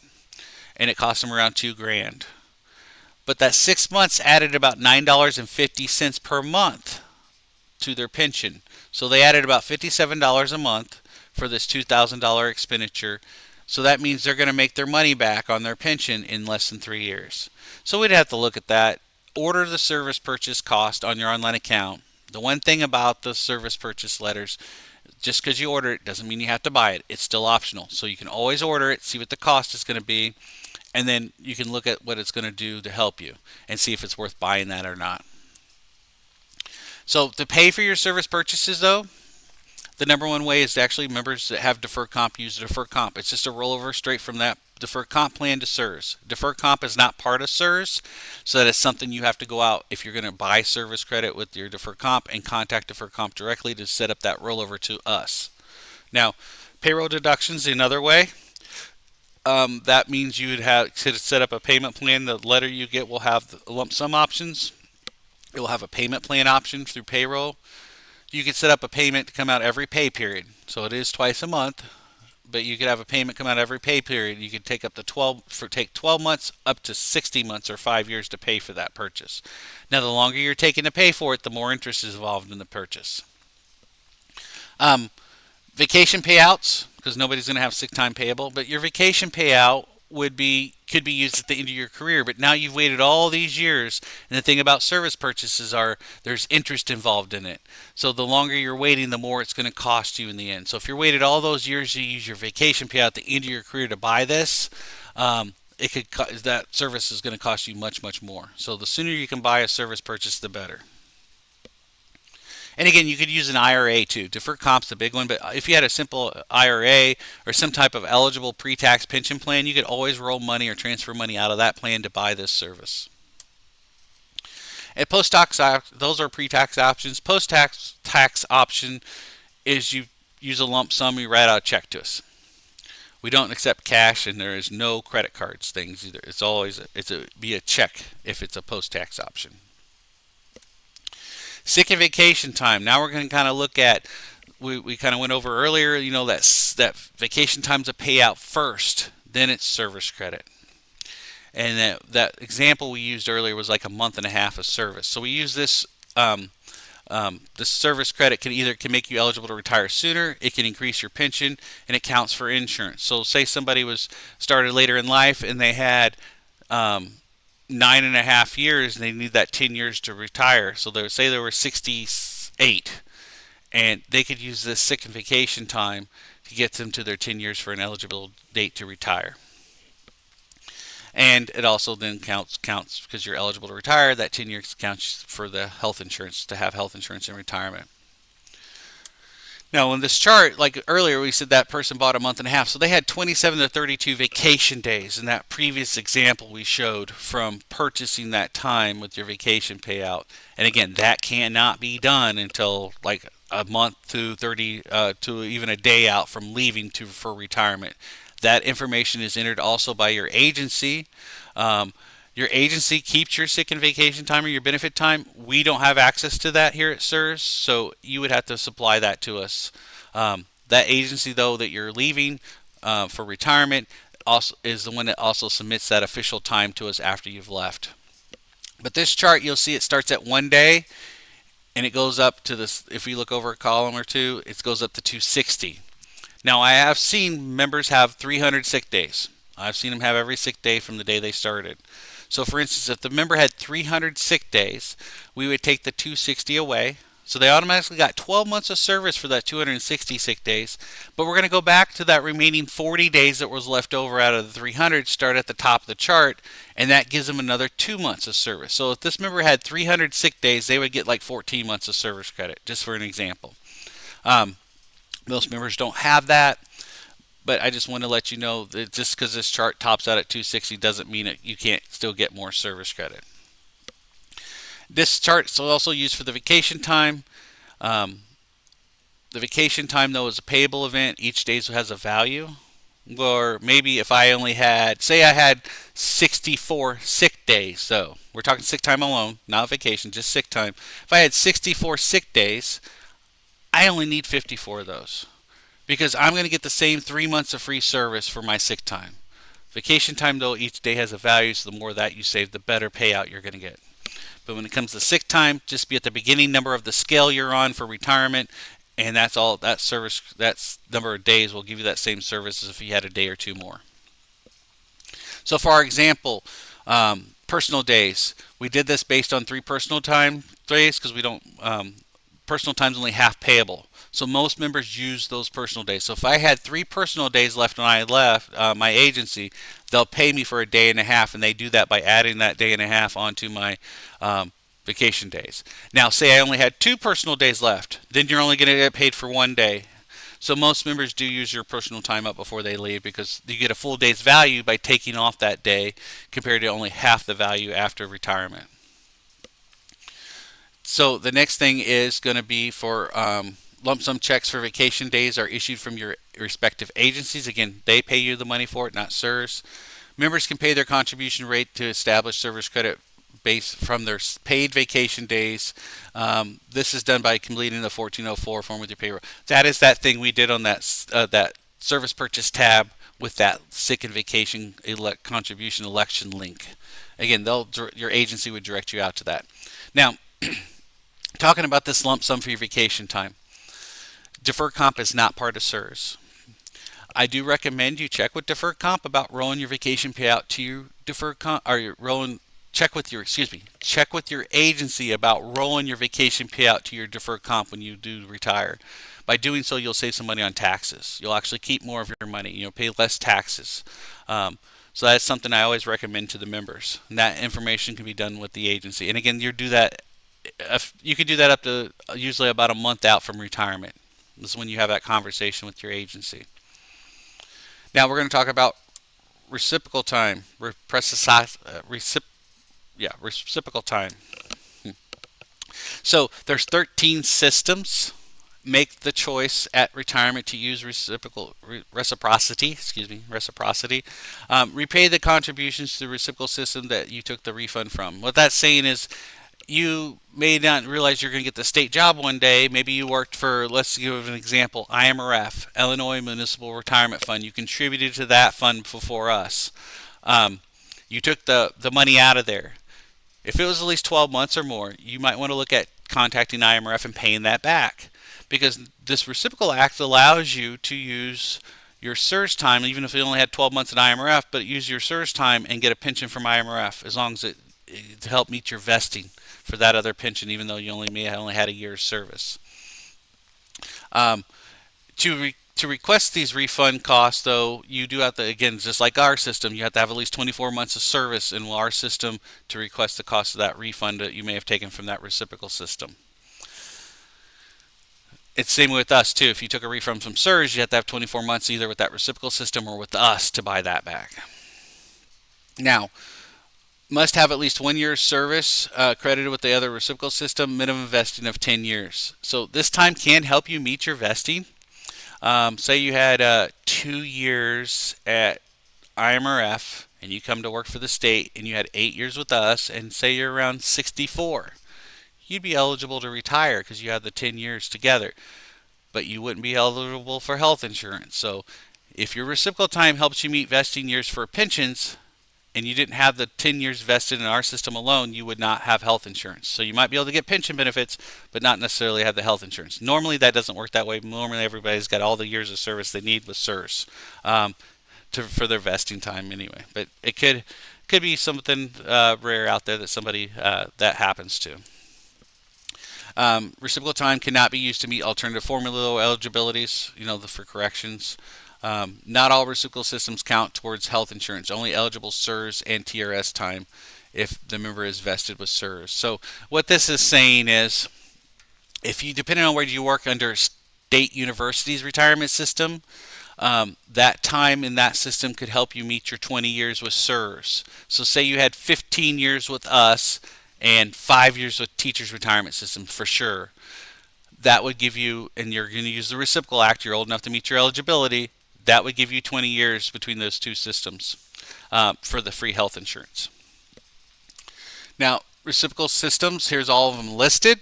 and it cost them around $2,000. But that 6 months added about $9.50 per month to their pension. So they added about $57 a month for this $2,000 expenditure. So that means they're going to make their money back on their pension in less than 3 years. So we'd have to look at that. Order the service purchase cost on your online account. The one thing about the service purchase letters, just because you order it doesn't mean you have to buy it. It's still optional. So you can always order it, see what the cost is going to be, and then you can look at what it's going to do to help you and see if it's worth buying that or not. So to pay for your service purchases, though, the number one way is to actually members that have deferred comp use deferred comp. It's just a rollover straight from that deferred comp plan to SERS. Deferred comp is not part of SERS, so that is something you have to go out if you're going to buy service credit with your deferred comp and contact deferred comp directly to set up that rollover to us. Now, payroll deductions another way. That means you would have to set up a payment plan. The letter you get will have the lump sum options. It will have a payment plan option through payroll. You could set up a payment to come out every pay period. So it is twice a month, but you could have a payment come out every pay period. You could take up to 12 months up to 60 months or 5 years to pay for that purchase. Now, the longer you're taking to pay for it, the more interest is involved in the purchase. Vacation payouts, because nobody's going to have sick time payable, but your vacation payout could be used at the end of your career, but now you've waited all these years, and the thing about service purchases are there's interest involved in it. So the longer you're waiting, the more it's going to cost you in the end. So if you're waited all those years to use your vacation payout at the end of your career to buy this, that service is going to cost you much, much more. So the sooner you can buy a service purchase, the better. And again, you could use an IRA too. Deferred comp's the big one, but if you had a simple IRA or some type of eligible pre-tax pension plan, you could always roll money or transfer money out of that plan to buy this service. And post-tax, those are pre-tax options. Post-tax option is you use a lump sum, you write out a check to us. We don't accept cash, and there is no credit cards things either. It's always be a check if it's a post-tax option. Sick and vacation time. Now we're going to kind of look at, we kind of went over earlier, that vacation time's a payout first, then it's service credit. And that example we used earlier was like a month and a half of service. So we use this, the service credit can make you eligible to retire sooner, it can increase your pension, and it counts for insurance. So say somebody was started later in life and they had 9.5 years, and they need that 10 years to retire. So they would say they were 68, and they could use this sick and vacation time to get them to their 10 years for an eligible date to retire. And it also then counts because you're eligible to retire. That 10 years counts for the health insurance, to have health insurance in retirement. Now, in this chart, like earlier, we said that person bought a month and a half. So they had 27 to 32 vacation days in that previous example we showed from purchasing that time with your vacation payout. And again, that cannot be done until like a month to 30 to even a day out from leaving for retirement. That information is entered also by your agency. Your agency keeps your sick and vacation time or your benefit time. We don't have access to that here at SERS, so you would have to supply that to us. That agency, though, that you're leaving for retirement also is the one that also submits that official time to us after you've left. But this chart, you'll see it starts at 1 day, and it goes up to this. If we look over a column or two, it goes up to 260. Now, I have seen members have 300 sick days. I've seen them have every sick day from the day they started. So for instance, if the member had 300 sick days, we would take the 260 away. So they automatically got 12 months of service for that 260 sick days. But we're going to go back to that remaining 40 days that was left over out of the 300, start at the top of the chart, and that gives them another 2 months of service. So if this member had 300 sick days, they would get like 14 months of service credit, just for an example. Most members don't have that, but I just want to let you know that just because this chart tops out at 260 doesn't mean you can't still get more service credit. This chart is also used for the vacation time. The vacation time, though, is a payable event. Each day has a value. Or maybe if I only had, say I had 64 sick days. So we're talking sick time alone, not vacation, just sick time. If I had 64 sick days, I only need 54 of those, because I'm going to get the same 3 months of free service for my sick time. Vacation time, though, each day has a value, so the more that you save, the better payout you're going to get. But when it comes to sick time, just be at the beginning number of the scale you're on for retirement, and that's all. That service, that number of days will give you that same service as if you had a day or two more. So for our example, personal days, we did this based on 3 personal time days because we don't, personal time is only half payable. So most members use those personal days. So if I had 3 personal days left when I left my agency, they'll pay me for a day and a half, and they do that by adding that day and a half onto my vacation days. Now, say I only had 2 personal days left, then you're only going to get paid for 1 day. So most members do use your personal time up before they leave, because you get a full day's value by taking off that day compared to only half the value after retirement. So the next thing is going to be for lump sum checks for vacation days are issued from your respective agencies. Again, they pay you the money for it, not CSRS. Members can pay their contribution rate to establish service credit based from their paid vacation days. This is done by completing the 1404 form with your payroll. That is that thing we did on that service purchase tab with that sick and vacation contribution election link. Again, your agency would direct you out to that. Now, talking about this lump sum for your vacation time. Deferred comp is not part of CSRS. I do recommend you check with deferred comp about rolling your vacation payout to your deferred comp, or check with your agency about rolling your vacation payout to your deferred comp when you do retire. By doing so, you'll save some money on taxes. You'll actually keep more of your money. You'll pay less taxes. So that's something I always recommend to the members. And that information can be done with the agency. And again, you can do that up to usually about a month out from retirement. This is when you have that conversation with your agency. Now we're going to talk about reciprocal time. Reciprocal time. So there's 13 systems. Make the choice at retirement to use reciprocity. Repay the contributions to the reciprocal system that you took the refund from. What that's saying is, you may not realize you're going to get the state job one day. Maybe you worked for, let's give an example, IMRF, Illinois Municipal Retirement Fund. You contributed to that fund before us. You took the money out of there. If it was at least 12 months or more, you might want to look at contacting IMRF and paying that back, because this reciprocal act allows you to use your CSRS time, even if you only had 12 months at IMRF, but use your CSRS time and get a pension from IMRF, as long as it to help meet your vesting for that other pension, even though you only had a year's service. To request these refund costs, though, you do have to, again, just like our system, you have to have at least 24 months of service in our system to request the cost of that refund that you may have taken from that reciprocal system. It's the same with us, too. If you took a refund from CSRS, you have to have 24 months either with that reciprocal system or with us to buy that back. Now, must have at least 1 year's service credited with the other reciprocal system, minimum vesting of 10 years. So this time can help you meet your vesting. Say you had 2 years at IMRF and you come to work for the state and you had 8 years with us, and say you're around 64. You'd be eligible to retire because you had the 10 years together, but you wouldn't be eligible for health insurance. So if your reciprocal time helps you meet vesting years for pensions, and you didn't have the 10 years vested in our system alone, you would not have health insurance. So you might be able to get pension benefits, but not necessarily have the health insurance. Normally that doesn't work that way. Normally everybody's got all the years of service they need with CSRS for their vesting time anyway. But it could be something rare out there that somebody that happens to. Reciprocal time cannot be used to meet alternative formula eligibilities, for corrections. Not all reciprocal systems count towards health insurance. Only eligible SIRS and TRS time if the member is vested with SIRS. So what this is saying is, if you, depending on where you work under state university's retirement system, that time in that system could help you meet your 20 years with SIRS. So say you had 15 years with us and 5 years with teachers retirement system for sure. That would give you, and you're going to use the reciprocal act, you're old enough to meet your eligibility, that would give you 20 years between those two systems for the free health insurance. Now, reciprocal systems, here's all of them listed.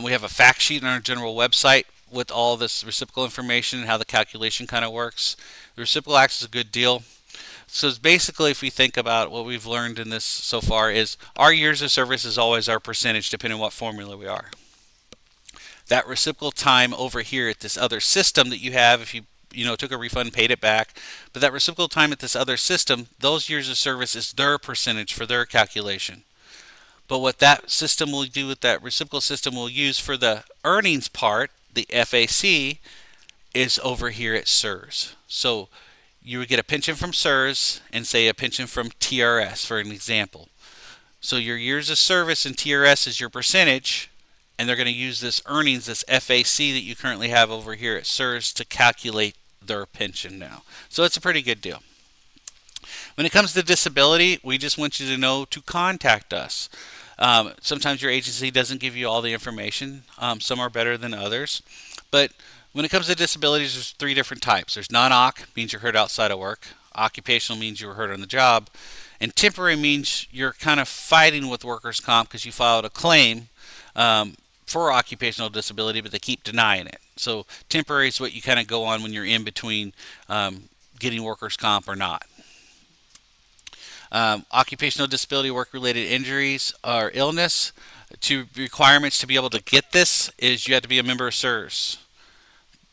We have a fact sheet on our general website with all this reciprocal information and how the calculation kind of works. The reciprocal act is a good deal. So basically, if we think about what we've learned in this so far, is our years of service is always our percentage depending on what formula we are. That reciprocal time over here at this other system that you have, if you took a refund and paid it back, but that reciprocal time at this other system, those years of service is their percentage for their calculation. But what that system will do, with that reciprocal system will use for the earnings part, the FAC, is over here at SIRS. So you would get a pension from SIRS and say a pension from TRS for an example. So your years of service in TRS is your percentage, and they're going to use this earnings, this FAC that you currently have over here at SIRS to calculate their pension now. So it's a pretty good deal. When it comes to disability, we just want you to know to contact us. Sometimes your agency doesn't give you all the information. Some are better than others. But when it comes to disabilities, there's 3 different types. There's non-OC, means you're hurt outside of work. Occupational means you were hurt on the job. And temporary means you're kind of fighting with workers' comp because you filed a claim for occupational disability, but they keep denying it. So temporary is what you kind of go on when you're in between getting workers' comp or not. Occupational disability, work-related injuries, or illness. Requirements to be able to get this is you have to be a member of SIRS.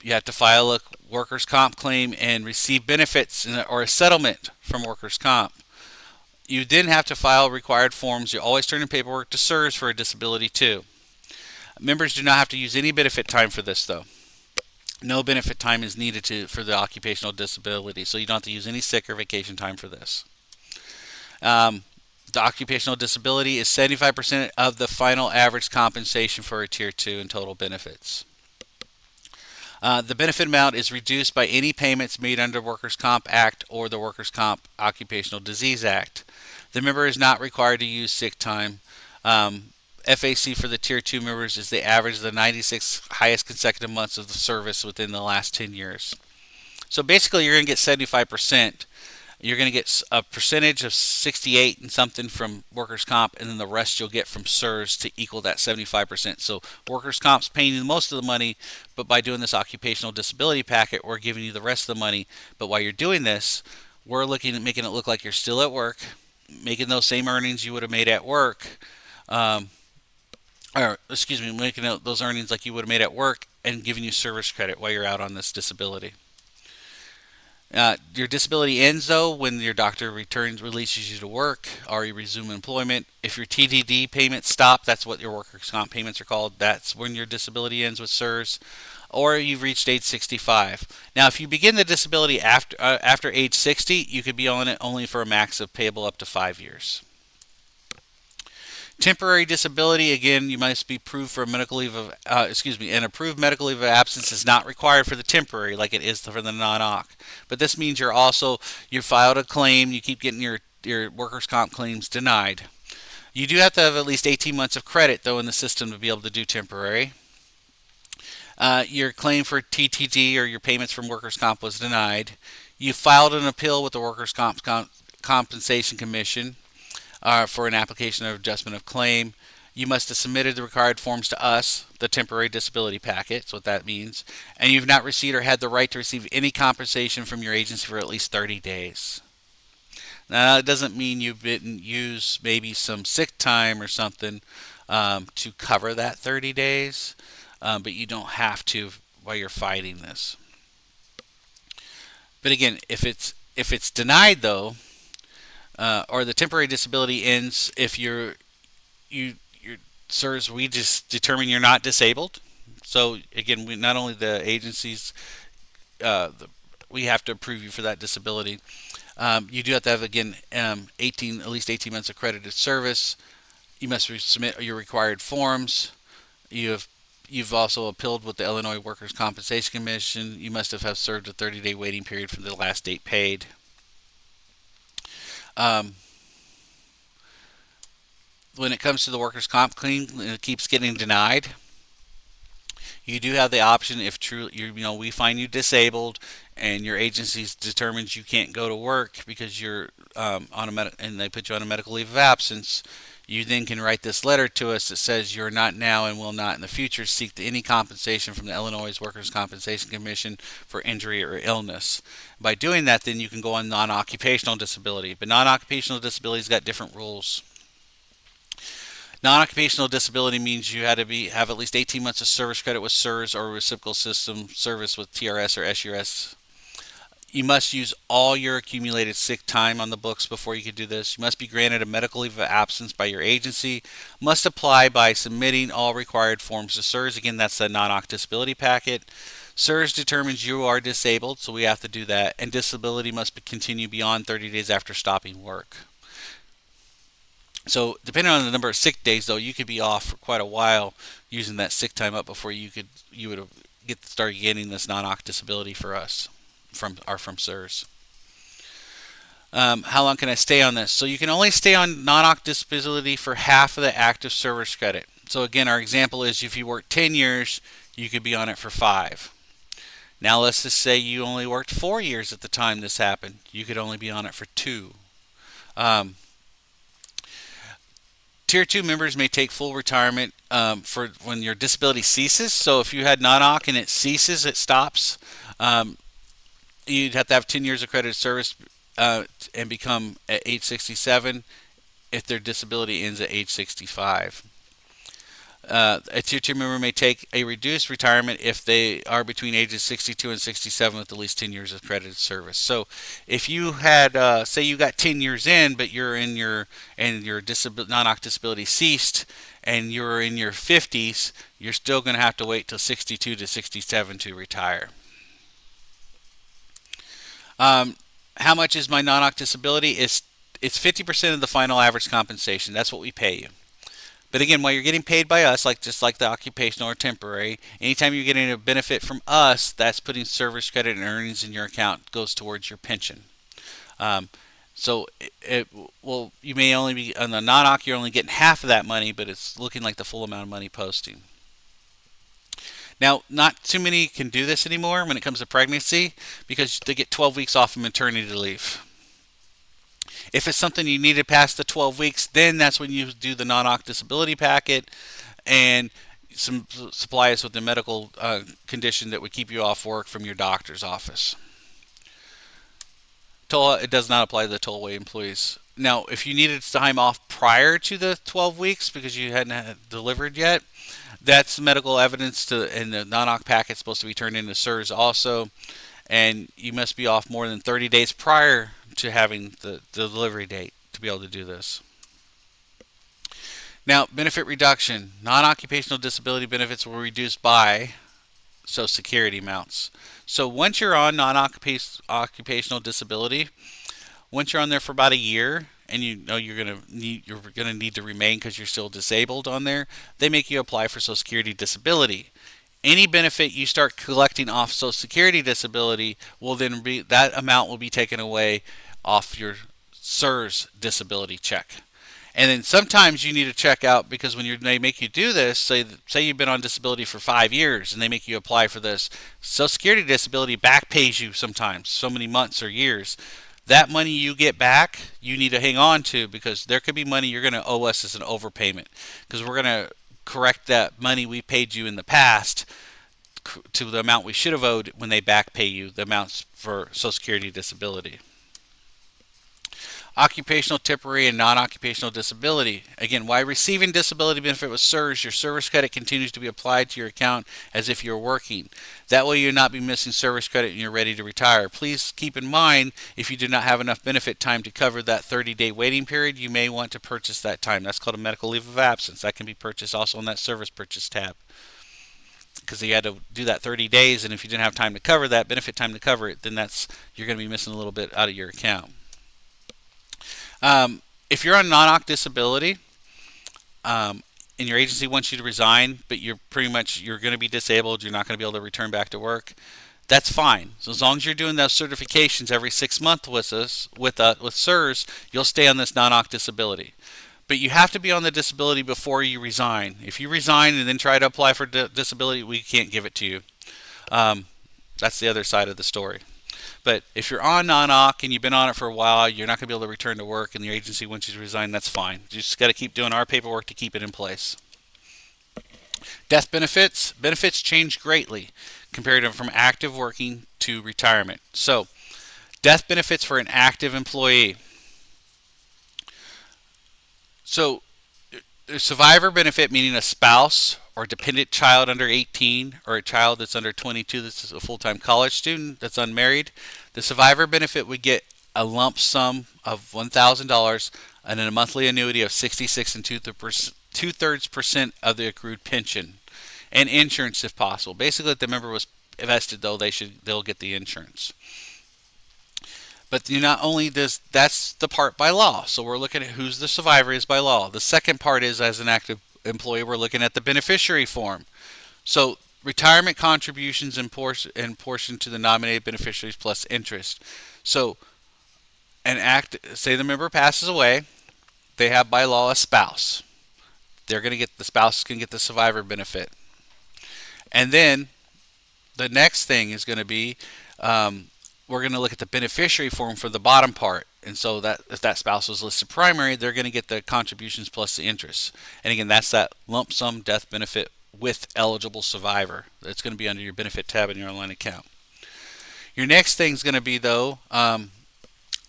You have to file a workers' comp claim and receive benefits or a settlement from workers' comp. You then have to file required forms. You always turn in paperwork to SIRS for a disability too. Members do not have to use any benefit time for this though. No benefit time is needed for the occupational disability, so you don't have to use any sick or vacation time for this. The occupational disability is 75% of the final average compensation for a Tier 2 in total benefits. The benefit amount is reduced by any payments made under Workers' Comp Act or the Workers' Comp Occupational Disease Act. The member is not required to use sick time. FAC for the Tier 2 members is the average of the 96 highest consecutive months of the service within the last 10 years. So basically, you're going to get 75%. You're going to get a percentage of 68 and something from workers' comp, and then the rest you'll get from SIRS to equal that 75%. So workers' comp's paying you most of the money, but by doing this occupational disability packet, we're giving you the rest of the money. But while you're doing this, we're looking at making it look like you're still at work, making those same earnings you would have made at work, making those earnings like you would have made at work, and giving you service credit while you're out on this disability. Your disability ends though when your doctor releases you to work, or you resume employment. If your TDD payments stop, that's what your workers' comp payments are called. That's when your disability ends with SIRS, or you've reached age 65. Now, if you begin the disability after age 60, you could be on it only for a max of payable up to 5 years. Temporary disability, again, you must be approved for a medical leave of, an approved medical leave of absence is not required for the temporary like it is for the non-OC. But this means you filed a claim, you keep getting your workers' comp claims denied. You do have to have at least 18 months of credit, though, in the system to be able to do temporary. Your claim for TTD or your payments from workers' comp was denied. You filed an appeal with the Workers' Compensation Commission for an application of adjustment of claim. You must have submitted the required forms to us, the temporary disability packet, that's what that means, and you've not received or had the right to receive any compensation from your agency for at least 30 days. Now, it doesn't mean you didn't use maybe some sick time or something to cover that 30 days, but you don't have to while you're fighting this. But again, if it's denied though, or the temporary disability ends if the SIRS, we just determine you're not disabled. So again, we not only the agencies, we have to approve you for that disability. You do have to have again 18 at least 18 months accredited service. You must submit your required forms. You've also appealed with the Illinois Workers' Compensation Commission. You must have served a 30-day waiting period from the last date paid. Um, when it comes to the workers' comp claim, it keeps getting denied. You do have the option if truly we find you disabled and your agency determines you can't go to work because you're on and they put you on a medical leave of absence. You then can write this letter to us that says you're not now and will not in the future seek any compensation from the Illinois Workers' Compensation Commission for injury or illness. By doing that, then you can go on non-occupational disability. But non-occupational disability's got different rules. Non-occupational disability means you had to have at least 18 months of service credit with SIRS or reciprocal system service with TRS or SURS. You must use all your accumulated sick time on the books before you can do this. You must be granted a medical leave of absence by your agency. Must apply by submitting all required forms to SIRS. Again, that's the non-oc disability packet. SIRS determines you are disabled, so we have to do that. And disability must continue beyond 30 days after stopping work. So depending on the number of sick days, though, you could be off for quite a while using that sick time up before you would start getting this non-oc disability for us from SIRS. How long can I stay on this? So you can only stay on non-oc disability for half of the active service credit. So again, our example is if you work 10 years, you could be on it for 5. Now let's just say you only worked 4 years at the time this happened. You could only be on it for 2. Tier 2 members may take full retirement for when your disability ceases. So if you had non-oc and it ceases, it stops, you'd have to have 10 years accredited service and become at age 67 if their disability ends at age 65. A Tier 2 member may take a reduced retirement if they are between ages 62 and 67 with at least 10 years of accredited service. So if you had, say you got 10 years in, but you're in your non-oc disability ceased, and you're in your 50s, you're still going to have to wait till 62 to 67 to retire. How much is my non-oc disability? It's 50% of the final average compensation. That's what we pay you. But again, while you're getting paid by us, just like the occupational or temporary, anytime you're getting a benefit from us, that's putting service credit and earnings in your account, goes towards your pension. So you may only be on the non-oc, you're only getting half of that money, but it's looking like the full amount of money posting. Now, not too many can do this anymore when it comes to pregnancy because they get 12 weeks off of maternity leave. If it's something you need to pass the 12 weeks, then that's when you do the non-oc disability packet and supply us with the medical condition that would keep you off work from your doctor's office. It does not apply to the tollway employees. Now, if you needed time off prior to the 12 weeks because you hadn't delivered yet, that's medical evidence and the non-oc packet is supposed to be turned into SIRS also. And you must be off more than 30 days prior to having the delivery date to be able to do this. Now, benefit reduction. Non-occupational disability benefits will reduce by Social Security amounts. So once you're on non-occupational disability, once you're on there for about a year, and you know you're gonna need to remain because you're still disabled on there, they make you apply for Social Security disability. Any benefit you start collecting off Social Security disability will then be, that amount will be taken away off your SIRS disability check. And then sometimes you need to check out because when they make you do this, say you've been on disability for 5 years and they make you apply for this, Social Security disability back pays you sometimes so many months or years. That money you get back, you need to hang on to because there could be money you're going to owe us as an overpayment because we're going to correct that money we paid you in the past to the amount we should have owed when they back pay you the amounts for Social Security disability. Occupational, temporary, and non-occupational disability. Again, while receiving disability benefit with SERS, your service credit continues to be applied to your account as if you're working. That way you'll not be missing service credit and you're ready to retire. Please keep in mind, if you do not have enough benefit time to cover that 30-day waiting period, you may want to purchase that time. That's called a medical leave of absence. That can be purchased also on that service purchase tab, because you had to do that 30 days, and if you didn't have time to cover that, benefit time to cover it, then you're going to be missing a little bit out of your account. If you're on non-OC disability, and your agency wants you to resign, but you're going to be disabled, you're not going to be able to return back to work, that's fine. So as long as you're doing those certifications every 6 months with us, with SERS, you'll stay on this non-OC disability. But you have to be on the disability before you resign. If you resign and then try to apply for disability, we can't give it to you. That's the other side of the story. But if you're on non-OC and you've been on it for a while, you're not going to be able to return to work and your agency wants you to resign, that's fine. You just got to keep doing our paperwork to keep it in place. Death benefits. Benefits change greatly compared to from active working to retirement. So, death benefits for an active employee. So, a survivor benefit, meaning a spouse or dependent child under 18 or a child that's under 22 that's a full-time college student that's unmarried, the survivor benefit would get a lump sum of $1,000 and a monthly annuity of 66 and two-thirds percent of the accrued pension, and insurance if possible. Basically, if the member was vested, though, they'll get the insurance. But not only that's the part by law. So we're looking at who's the survivor is by law. The second part is, as an active employee, we're looking at the beneficiary form. So retirement contributions in portion to the nominated beneficiaries plus interest. So say the member passes away, they have by law a spouse. The spouse can get the survivor benefit. And then the next thing is going to be, we're going to look at the beneficiary form for the bottom part. And so that if that spouse was listed primary, they're going to get the contributions plus the interest. And again, that's that lump sum death benefit with eligible survivor. That's going to be under your benefit tab in your online account. Your next thing is going to be, though,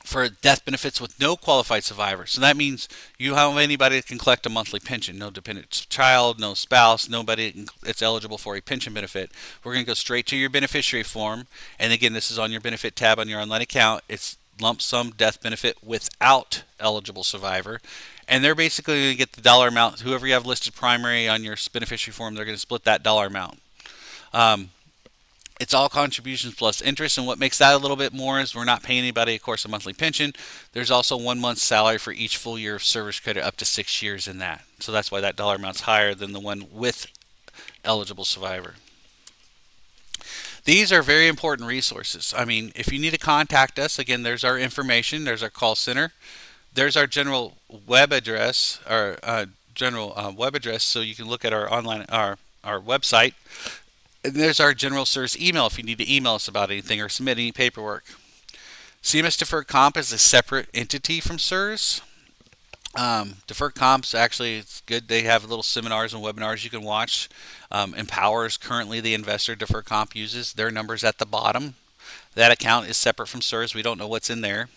for death benefits with no qualified survivor. So that means you have anybody that can collect a monthly pension. No dependent child, no spouse, nobody that's eligible for a pension benefit. We're going to go straight to your beneficiary form. And again, this is on your benefit tab on your online account. It's lump sum death benefit without eligible survivor. And they're basically going to get the dollar amount. Whoever you have listed primary on your beneficiary form, they're going to split that dollar amount. It's all contributions plus interest, and what makes that a little bit more is we're not paying anybody, of course, a monthly pension. There's also 1 month's salary for each full year of service credit up to 6 years in that. So that's why that dollar amount's higher than the one with eligible survivor. These are very important resources. I mean, if you need to contact us, again, there's our information, there's our call center, there's our general web address, so you can look at our online our website. And there's our general SERS email if you need to email us about anything or submit any paperwork. CMS Deferred Comp is a separate entity from SERS. Deferred Comp's actually, it's good. They have little seminars and webinars you can watch. Empower is currently the investor Deferred Comp uses. Their number's at the bottom. That account is separate from SERS. We don't know what's in there.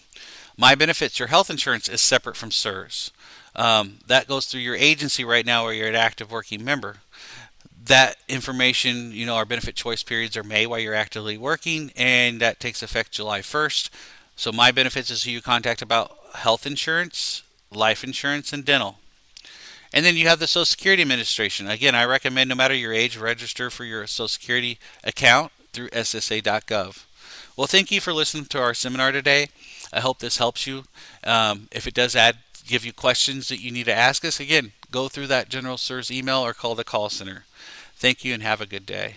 My Benefits, your health insurance, is separate from SERS. That goes through your agency right now, where you're an active working member. That information, our benefit choice periods are May while you're actively working, and that takes effect July 1st. So My Benefits is who you contact about health insurance, life insurance, and dental. And then you have the Social Security Administration. Again, I recommend, no matter your age, register for your Social Security account through ssa.gov. Well, thank you for listening to our seminar today. I hope this helps you. If it does give you questions that you need to ask us, again, go through that general SERS email or call the call center. Thank you and have a good day.